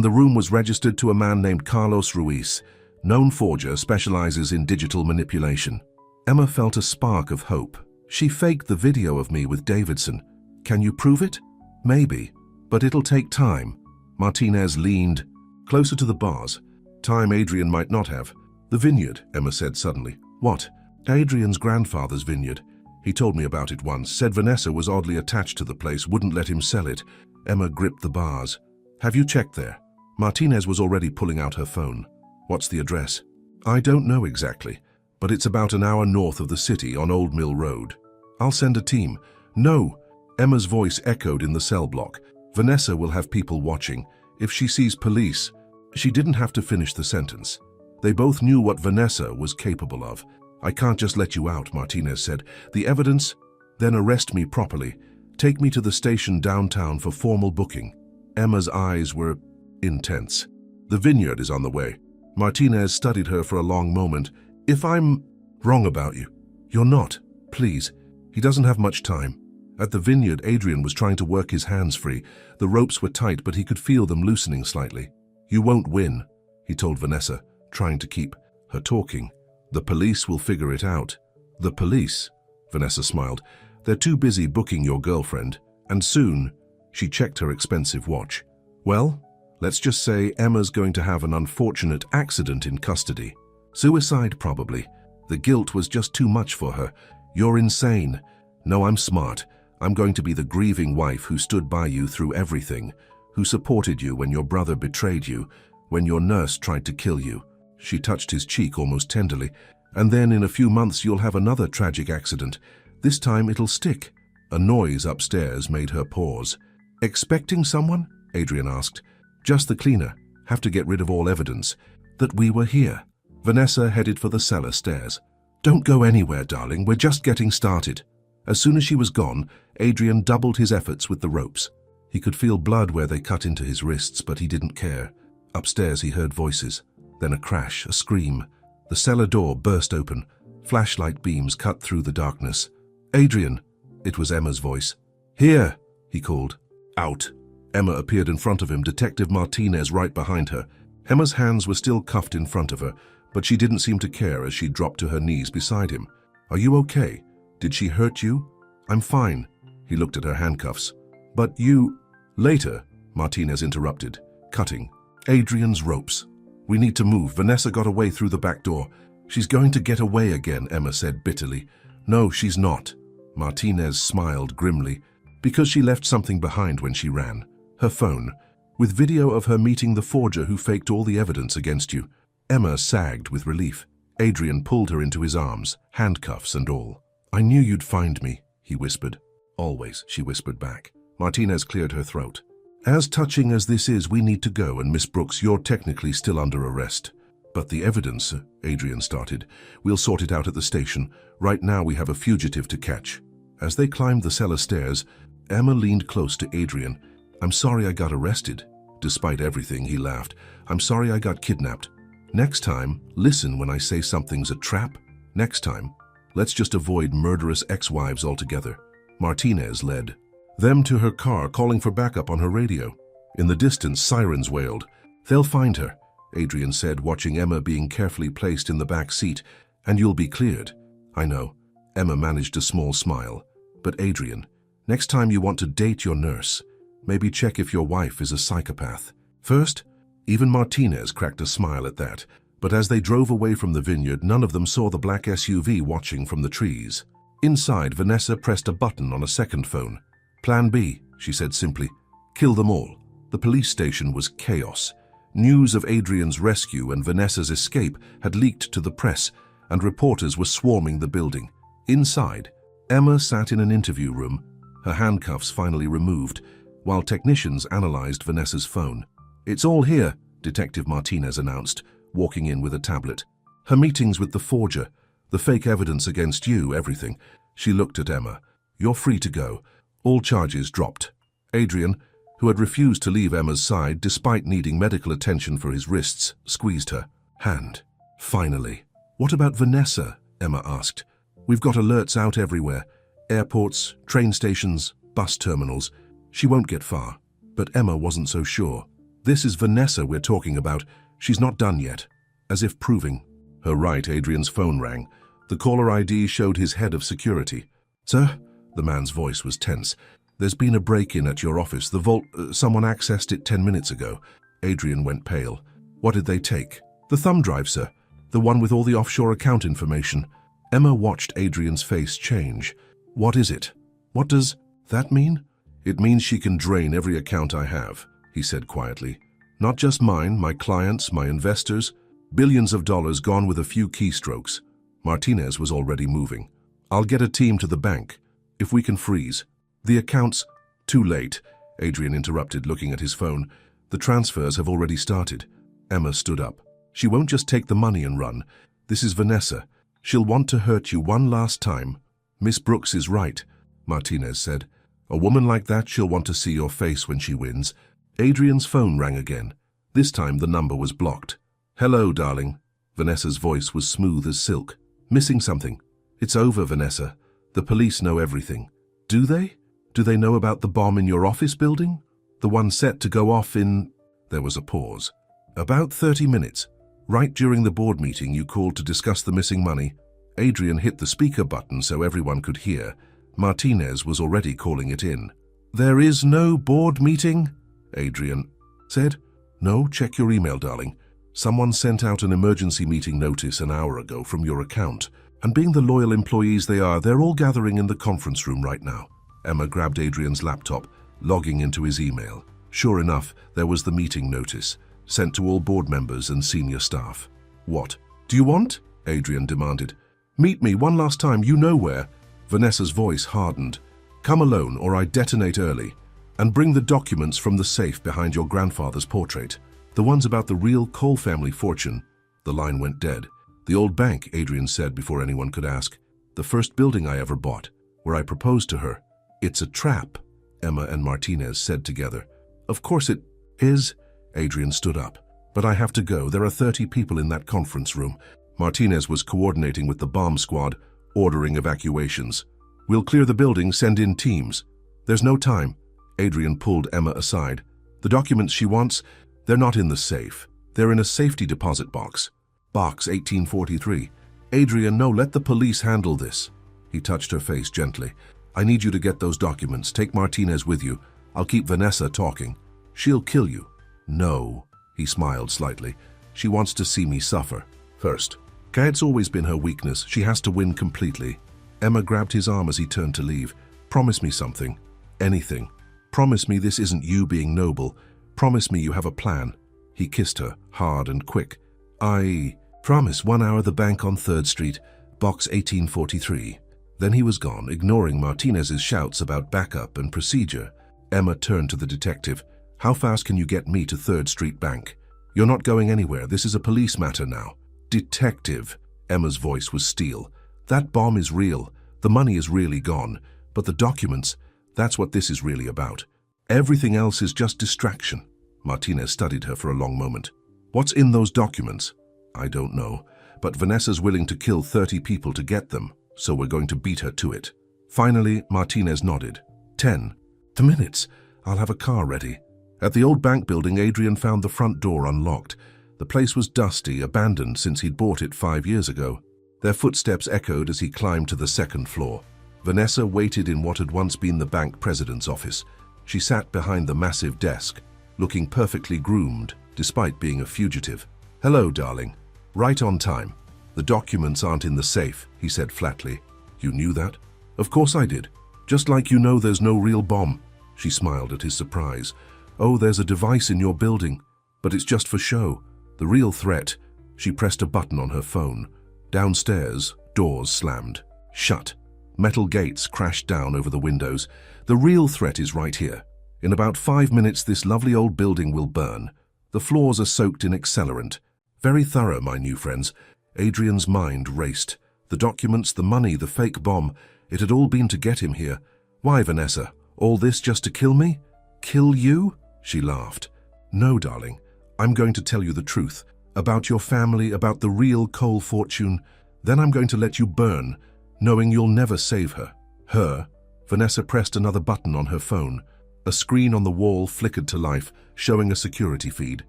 the room was registered to a man named Carlos Ruiz. Known forger, specializes in digital manipulation. Emma felt a spark of hope. She faked the video of me with Davidson. Can you prove it? Maybe, but it'll take time. Martinez leaned closer to the bars. Time Adrian might not have. The vineyard, Emma said suddenly. What? Adrian's grandfather's vineyard. He told me about it once, said Vanessa was oddly attached to the place, wouldn't let him sell it. Emma gripped the bars. Have you checked there? Martinez was already pulling out her phone. What's the address? I don't know exactly, but it's about an hour north of the city on Old Mill Road. I'll send a team. No! Emma's voice echoed in the cell block. Vanessa will have people watching. If she sees police, she didn't have to finish the sentence. They both knew what Vanessa was capable of. I can't just let you out, Martinez said. The evidence? Then arrest me properly. Take me to the station downtown for formal booking. Emma's eyes were intense. The vineyard is on the way. Martinez studied her for a long moment. If I'm wrong about you, you're not. Please. He doesn't have much time. At the vineyard, Adrian was trying to work his hands free. The ropes were tight, but he could feel them loosening slightly. You won't win, he told Vanessa, trying to keep her talking. The police will figure it out. The police? Vanessa smiled. They're too busy booking your girlfriend. And soon, she checked her expensive watch. Well, let's just say Emma's going to have an unfortunate accident in custody. Suicide, probably. The guilt was just too much for her. You're insane. No, I'm smart. I'm going to be the grieving wife who stood by you through everything, who supported you when your brother betrayed you, when your nurse tried to kill you. She touched his cheek almost tenderly. And then in a few months you'll have another tragic accident. This time it'll stick. A noise upstairs made her pause. Expecting someone? Adrian asked. Just the cleaner. Have to get rid of all evidence. That we were here. Vanessa headed for the cellar stairs. Don't go anywhere, darling. We're just getting started. As soon as she was gone, Adrian doubled his efforts with the ropes. He could feel blood where they cut into his wrists, but he didn't care. Upstairs he heard voices. Then a crash, a scream. The cellar door burst open. Flashlight beams cut through the darkness. Adrian! It was Emma's voice. Here! He called. Out! Emma appeared in front of him, Detective Martinez right behind her. Emma's hands were still cuffed in front of her, but she didn't seem to care as she dropped to her knees beside him. "Are you okay? Did she hurt you?" "I'm fine." He looked at her handcuffs. "But you—" "Later," Martinez interrupted, cutting. "Adrian's ropes. We need to move. Vanessa got away through the back door." "She's going to get away again," Emma said bitterly. "No, she's not." Martinez smiled grimly. "Because she left something behind when she ran. Her phone, with video of her meeting the forger who faked all the evidence against you." Emma sagged with relief. Adrian pulled her into his arms, handcuffs and all. "I knew you'd find me," he whispered. "Always," she whispered back. Martinez cleared her throat. "As touching as this is, we need to go, and Miss Brooks, you're technically still under arrest." "But the evidence," Adrian started. "We'll sort it out at the station. Right now we have a fugitive to catch." As they climbed the cellar stairs, Emma leaned close to Adrian. "I'm sorry I got arrested." "Despite everything," he laughed. "I'm sorry I got kidnapped. Next time, listen when I say something's a trap. Next time, let's just avoid murderous ex-wives altogether." Martinez led them to her car, calling for backup on her radio. In the distance, sirens wailed. "They'll find her," Adrian said, watching Emma being carefully placed in the back seat. "And you'll be cleared." "I know." Emma managed a small smile. "But Adrian, next time you want to date your nurse, maybe check if your wife is a psychopath. First." Even Martinez cracked a smile at that, but as they drove away from the vineyard, none of them saw the black SUV watching from the trees. Inside, Vanessa pressed a button on a second phone. "Plan B," she said simply. "Kill them all." The police station was chaos. News of Adrian's rescue and Vanessa's escape had leaked to the press, and reporters were swarming the building. Inside, Emma sat in an interview room, her handcuffs finally removed, while technicians analyzed Vanessa's phone. "It's all here," Detective Martinez announced, walking in with a tablet. "Her meetings with the forger, the fake evidence against you, everything." She looked at Emma. "You're free to go." All charges dropped. Adrian, who had refused to leave Emma's side despite needing medical attention for his wrists, squeezed her hand. "Finally." "What about Vanessa?" Emma asked. "We've got alerts out everywhere. Airports, train stations, bus terminals. She won't get far." But Emma wasn't so sure. "This is Vanessa we're talking about. She's not done yet." As if proving. Her right, Adrian's phone rang. The caller ID showed his head of security. "Sir?" The man's voice was tense. "There's been a break-in at your office. The vault, someone accessed it 10 minutes ago." Adrian went pale. "What did they take?" "The thumb drive, sir. The one with all the offshore account information." Emma watched Adrian's face change. "What is it? What does that mean?" "It means she can drain every account I have," he said quietly. "Not just mine, my clients, my investors. Billions of dollars gone with a few keystrokes." Martinez was already moving. "I'll get a team to the bank. If we can freeze the accounts—" "Too late," Adrian interrupted, looking at his phone. "The transfers have already started." Emma stood up. "She won't just take the money and run. This is Vanessa. She'll want to hurt you one last time." "Miss Brooks is right," Martinez said. "A woman like that, she'll want to see your face when she wins." Adrian's phone rang again. This time the number was blocked. "Hello, darling." Vanessa's voice was smooth as silk. "Missing something?" "It's over, Vanessa. The police know everything." "Do they? Do they know about the bomb in your office building? The one set to go off in—" There was a pause. "About 30 minutes. Right during the board meeting you called to discuss the missing money." Adrian hit the speaker button so everyone could hear. Martinez was already calling it in. "There is no board meeting?" Adrian said. "No, check your email, darling. Someone sent out an emergency meeting notice an hour ago from your account. And being the loyal employees they are, they're all gathering in the conference room right now." Emma grabbed Adrian's laptop, logging into his email. Sure enough, there was the meeting notice, sent to all board members and senior staff. "What do you want?" Adrian demanded. "Meet me one last time, you know where." Vanessa's voice hardened. "Come alone or I detonate early. And bring the documents from the safe behind your grandfather's portrait. The ones about the real Cole family fortune." The line went dead. "The old bank," Adrian said before anyone could ask. "The first building I ever bought, where I proposed to her." "It's a trap," Emma and Martinez said together. "Of course it is." Adrian stood up. "But I have to go. There are 30 people in that conference room." Martinez was coordinating with the bomb squad, ordering evacuations. "We'll clear the building, send in teams." "There's no time." Adrian pulled Emma aside. "The documents she wants, they're not in the safe. They're in a safety deposit box." Box 1843. Adrian, no, let the police handle this. He touched her face gently. I need you to get those documents. Take Martinez with you. I'll keep Vanessa talking. She'll kill you. No, he smiled slightly. She wants to see me suffer first. It's always been her weakness. She has to win completely. Emma grabbed his arm as he turned to leave. Promise me something. Anything. Promise me this isn't you being noble. Promise me you have a plan. He kissed her, hard and quick. I promise 1 hour the bank on 3rd Street, box 1843. Then he was gone, ignoring Martinez's shouts about backup and procedure. Emma turned to the detective. How fast can you get me to 3rd Street Bank? You're not going anywhere. This is a police matter now. Detective. Emma's voice was steel. That bomb is real. The money is really gone. But the documents, that's what this is really about. Everything else is just distraction. Martinez studied her for a long moment. What's in those documents? I don't know. But Vanessa's willing to kill 30 people to get them, so we're going to beat her to it. Finally, Martinez nodded. 10 minutes. I'll have a car ready. At the old bank building, Adrian found the front door unlocked. The place was dusty, abandoned since he'd bought it 5 years ago. Their footsteps echoed as he climbed to the 2nd floor. Vanessa waited in what had once been the bank president's office. She sat behind the massive desk, looking perfectly groomed, despite being a fugitive. Hello, darling. Right on time. The documents aren't in the safe, he said flatly. You knew that? Of course I did. Just like you know there's no real bomb. She smiled at his surprise. Oh, there's a device in your building, but it's just for show. The real threat. She pressed a button on her phone. Downstairs, doors slammed. Shut. Metal gates crashed down over the windows. The real threat is right here. In about 5 minutes, this lovely old building will burn. The floors are soaked in accelerant. Very thorough, my new friends. Adrian's mind raced. The documents, the money, the fake bomb. It had all been to get him here. Why, Vanessa? All this just to kill me? Kill you? She laughed. No, darling. I'm going to tell you the truth. About your family, about the real coal fortune. Then I'm going to let you burn, knowing you'll never save her. Her? Vanessa pressed another button on her phone. A screen on the wall flickered to life, showing a security feed.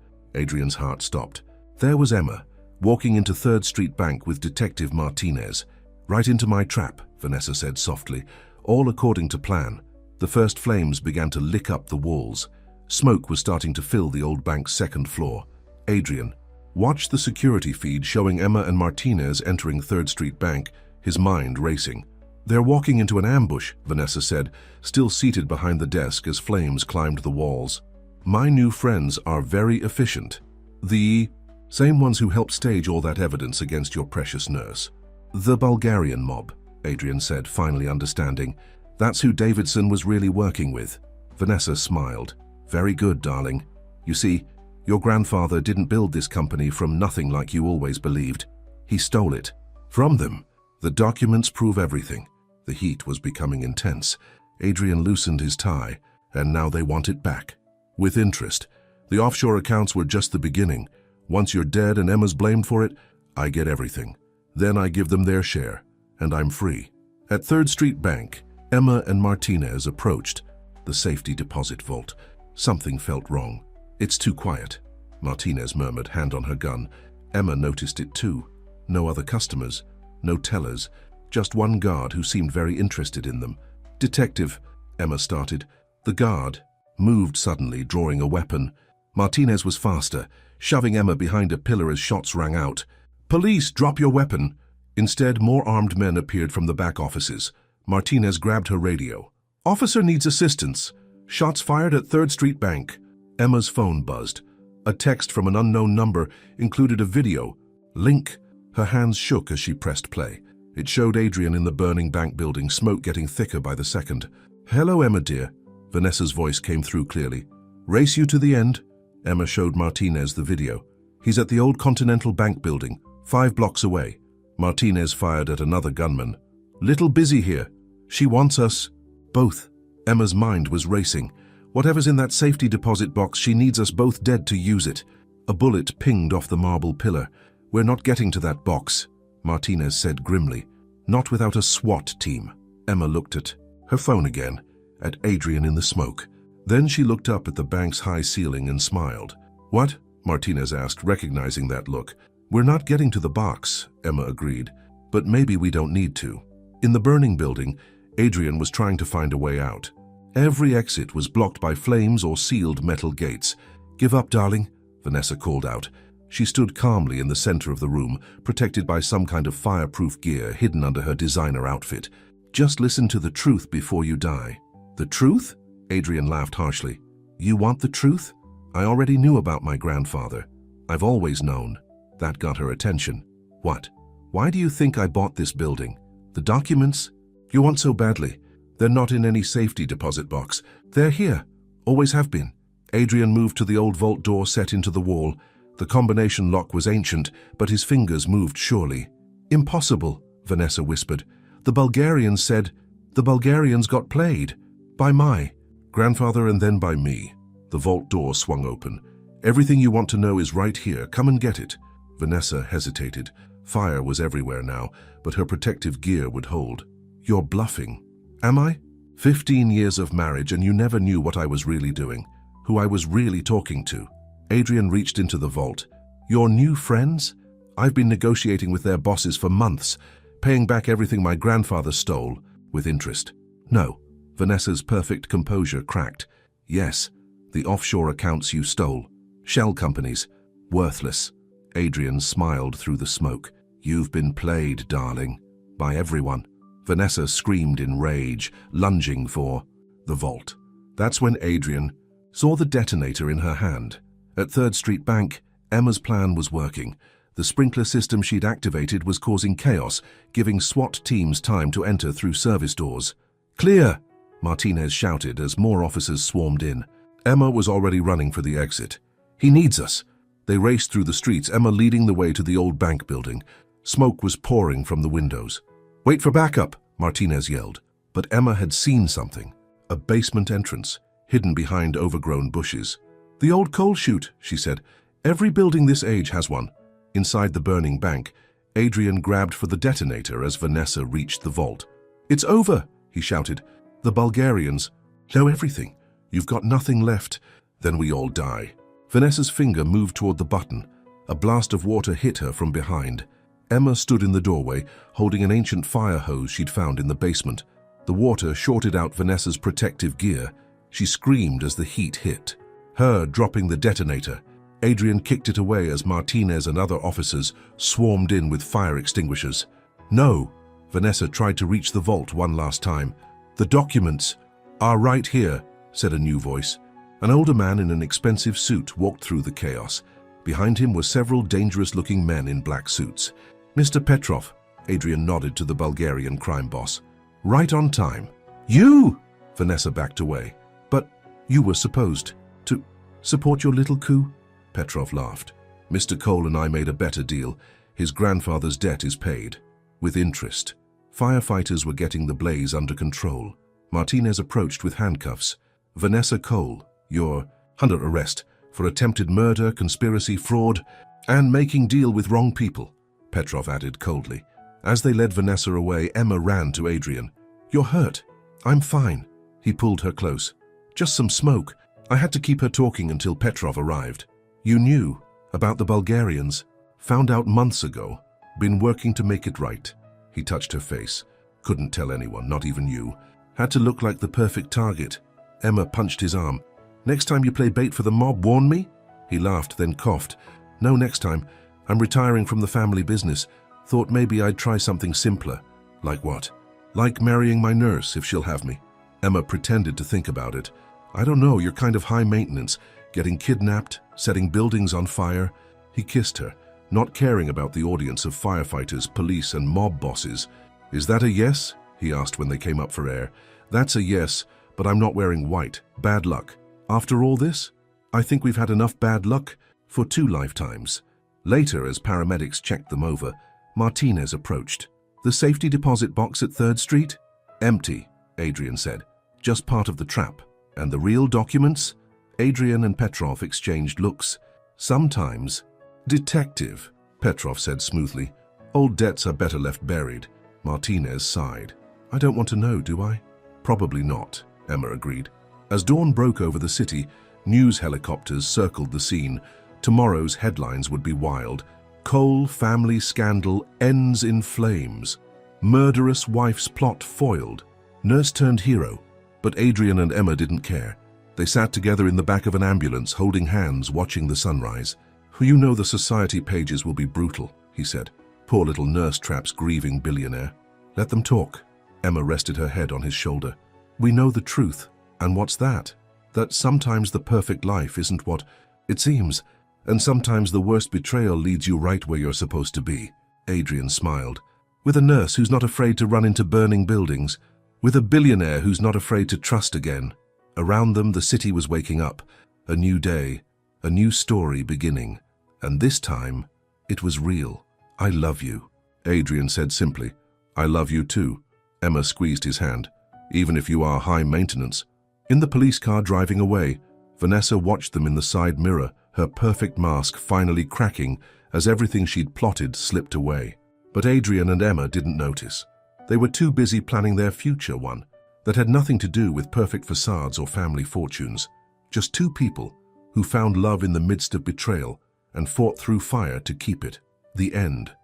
Adrian's heart stopped. There was Emma, walking into 3rd Street Bank with Detective Martinez. Right into my trap, Vanessa said softly, all according to plan. The first flames began to lick up the walls. Smoke was starting to fill the old bank's 2nd floor. Adrian watched the security feed showing Emma and Martinez entering 3rd Street Bank, his mind racing. They're walking into an ambush, Vanessa said, still seated behind the desk as flames climbed the walls. My new friends are very efficient. The same ones who helped stage all that evidence against your precious nurse. The Bulgarian mob, Adrian said, finally understanding. That's who Davidson was really working with. Vanessa smiled. Very good, darling. You see, your grandfather didn't build this company from nothing like you always believed. He stole it. From them. The documents prove everything. The heat was becoming intense. Adrian loosened his tie, and now they want it back. With interest. The offshore accounts were just the beginning. Once you're dead and Emma's blamed for it, I get everything. Then I give them their share, and I'm free. At 3rd Street Bank, Emma and Martinez approached the safety deposit vault. Something felt wrong. It's too quiet, Martinez murmured, hand on her gun. Emma noticed it too. No other customers, no tellers, just one guard who seemed very interested in them. Detective, Emma started. The guard moved suddenly, drawing a weapon. Martinez was faster, shoving Emma behind a pillar as shots rang out. Police, drop your weapon! Instead, more armed men appeared from the back offices. Martinez grabbed her radio. Officer needs assistance. Shots fired at 3rd Street Bank. Emma's phone buzzed. A text from an unknown number included a video. Link. Her hands shook as she pressed play. It showed Adrian in the burning bank building, smoke getting thicker by the second. Hello, Emma dear. Vanessa's voice came through clearly. Race you to the end. Emma showed Martinez the video. He's at the old Continental Bank building, 5 blocks away. Martinez fired at another gunman. Little busy here. She wants us. Both. Emma's mind was racing. Whatever's in that safety deposit box, she needs us both dead to use it. A bullet pinged off the marble pillar. We're not getting to that box, Martinez said grimly. Not without a SWAT team. Emma looked at her phone again, at Adrian in the smoke. Then she looked up at the bank's high ceiling and smiled. What? Martinez asked, recognizing that look. We're not getting to the box, Emma agreed, but maybe we don't need to. In the burning building, Adrian was trying to find a way out. Every exit was blocked by flames or sealed metal gates. Give up, darling, Vanessa called out. She stood calmly in the center of the room, protected by some kind of fireproof gear hidden under her designer outfit. Just listen to the truth before you die. The truth? Adrian laughed harshly. You want the truth? I already knew about my grandfather. I've always known. That got her attention. What? Why do you think I bought this building? The documents? You want so badly. They're not in any safety deposit box. They're here. Always have been. Adrian moved to the old vault door set into the wall. The combination lock was ancient, but his fingers moved surely. Impossible, Vanessa whispered. The Bulgarians said, the Bulgarians got played. By my grandfather and then by me. The vault door swung open. Everything you want to know is right here. Come and get it. Vanessa hesitated. Fire was everywhere now, but her protective gear would hold. You're bluffing. Am I? 15 years of marriage and you never knew what I was really doing, who I was really talking to. Adrian reached into the vault. Your new friends? I've been negotiating with their bosses for months, paying back everything my grandfather stole, with interest. No. Vanessa's perfect composure cracked. Yes, the offshore accounts you stole. Shell companies. Worthless. Adrian smiled through the smoke. You've been played, darling. By everyone. Vanessa screamed in rage, lunging for the vault. That's when Adrian saw the detonator in her hand. At 3rd Street Bank, Emma's plan was working. The sprinkler system she'd activated was causing chaos, giving SWAT teams time to enter through service doors. Clear! Martinez shouted as more officers swarmed in. Emma was already running for the exit. He needs us. They raced through the streets, Emma leading the way to the old bank building. Smoke was pouring from the windows. Wait for backup, Martinez yelled. But Emma had seen something. A basement entrance, hidden behind overgrown bushes. The old coal chute, she said. Every building this age has one. Inside the burning bank, Adrian grabbed for the detonator as Vanessa reached the vault. It's over, he shouted. The Bulgarians know everything. You've got nothing left. Then we all die. Vanessa's finger moved toward the button. A blast of water hit her from behind. Emma stood in the doorway, holding an ancient fire hose she'd found in the basement. The water shorted out Vanessa's protective gear. She screamed as the heat hit. Her dropping the detonator. Adrian kicked it away as Martinez and other officers swarmed in with fire extinguishers. No! Vanessa tried to reach the vault one last time. The documents are right here, said a new voice. An older man in an expensive suit walked through the chaos. Behind him were several dangerous-looking men in black suits. Mr. Petrov, Adrian nodded to the Bulgarian crime boss. Right on time. You! Vanessa backed away. But you were supposed to support your little coup? Petrov laughed. Mr. Cole and I made a better deal. His grandfather's debt is paid. With interest. Firefighters were getting the blaze under control. Martinez approached with handcuffs. Vanessa Cole, you're under arrest for attempted murder, conspiracy, fraud, and making deal with wrong people, Petrov added coldly. As they led Vanessa away, Emma ran to Adrian. You're hurt. I'm fine. He pulled her close. Just some smoke. I had to keep her talking until Petrov arrived. You knew about the Bulgarians. Found out months ago. Been working to make it right. He touched her face. Couldn't tell anyone, not even you. Had to look like the perfect target. Emma punched his arm. Next time you play bait for the mob, warn me? He laughed, then coughed. No, next time. I'm retiring from the family business. Thought maybe I'd try something simpler. Like what? Like marrying my nurse, if she'll have me. Emma pretended to think about it. I don't know, you're kind of high maintenance. Getting kidnapped, setting buildings on fire. He kissed her, not caring about the audience of firefighters, police, and mob bosses. Is that a yes? He asked when they came up for air. That's a yes, but I'm not wearing white. Bad luck. After all this, I think we've had enough bad luck for 2 lifetimes. Later, as paramedics checked them over, Martinez approached. The safety deposit box at 3rd Street? Empty, Adrian said. Just part of the trap. And the real documents? Adrian and Petrov exchanged looks. Sometimes. Detective, Petrov said smoothly. Old debts are better left buried. Martinez sighed. I don't want to know, do I? Probably not, Emma agreed. As dawn broke over the city, news helicopters circled the scene. Tomorrow's headlines would be wild. Cole family scandal ends in flames. Murderous wife's plot foiled. Nurse turned hero, but Adrian and Emma didn't care. They sat together in the back of an ambulance, holding hands, watching the sunrise. "You know the society pages will be brutal," he said. "Poor little nurse traps grieving billionaire. Let them talk." Emma rested her head on his shoulder. "We know the truth. And what's that? That sometimes the perfect life isn't what it seems, and sometimes the worst betrayal leads you right where you're supposed to be." Adrian smiled. "With a nurse who's not afraid to run into burning buildings, with a billionaire who's not afraid to trust again." Around them, the city was waking up. A new day, a new story beginning. And this time, it was real. "I love you," Adrian said simply. "I love you too." Emma squeezed his hand. "Even if you are high maintenance." In the police car driving away, Vanessa watched them in the side mirror, her perfect mask finally cracking as everything she'd plotted slipped away. But Adrian and Emma didn't notice. They were too busy planning their future, one that had nothing to do with perfect facades or family fortunes. Just two people who found love in the midst of betrayal and fought through fire to keep it. The end.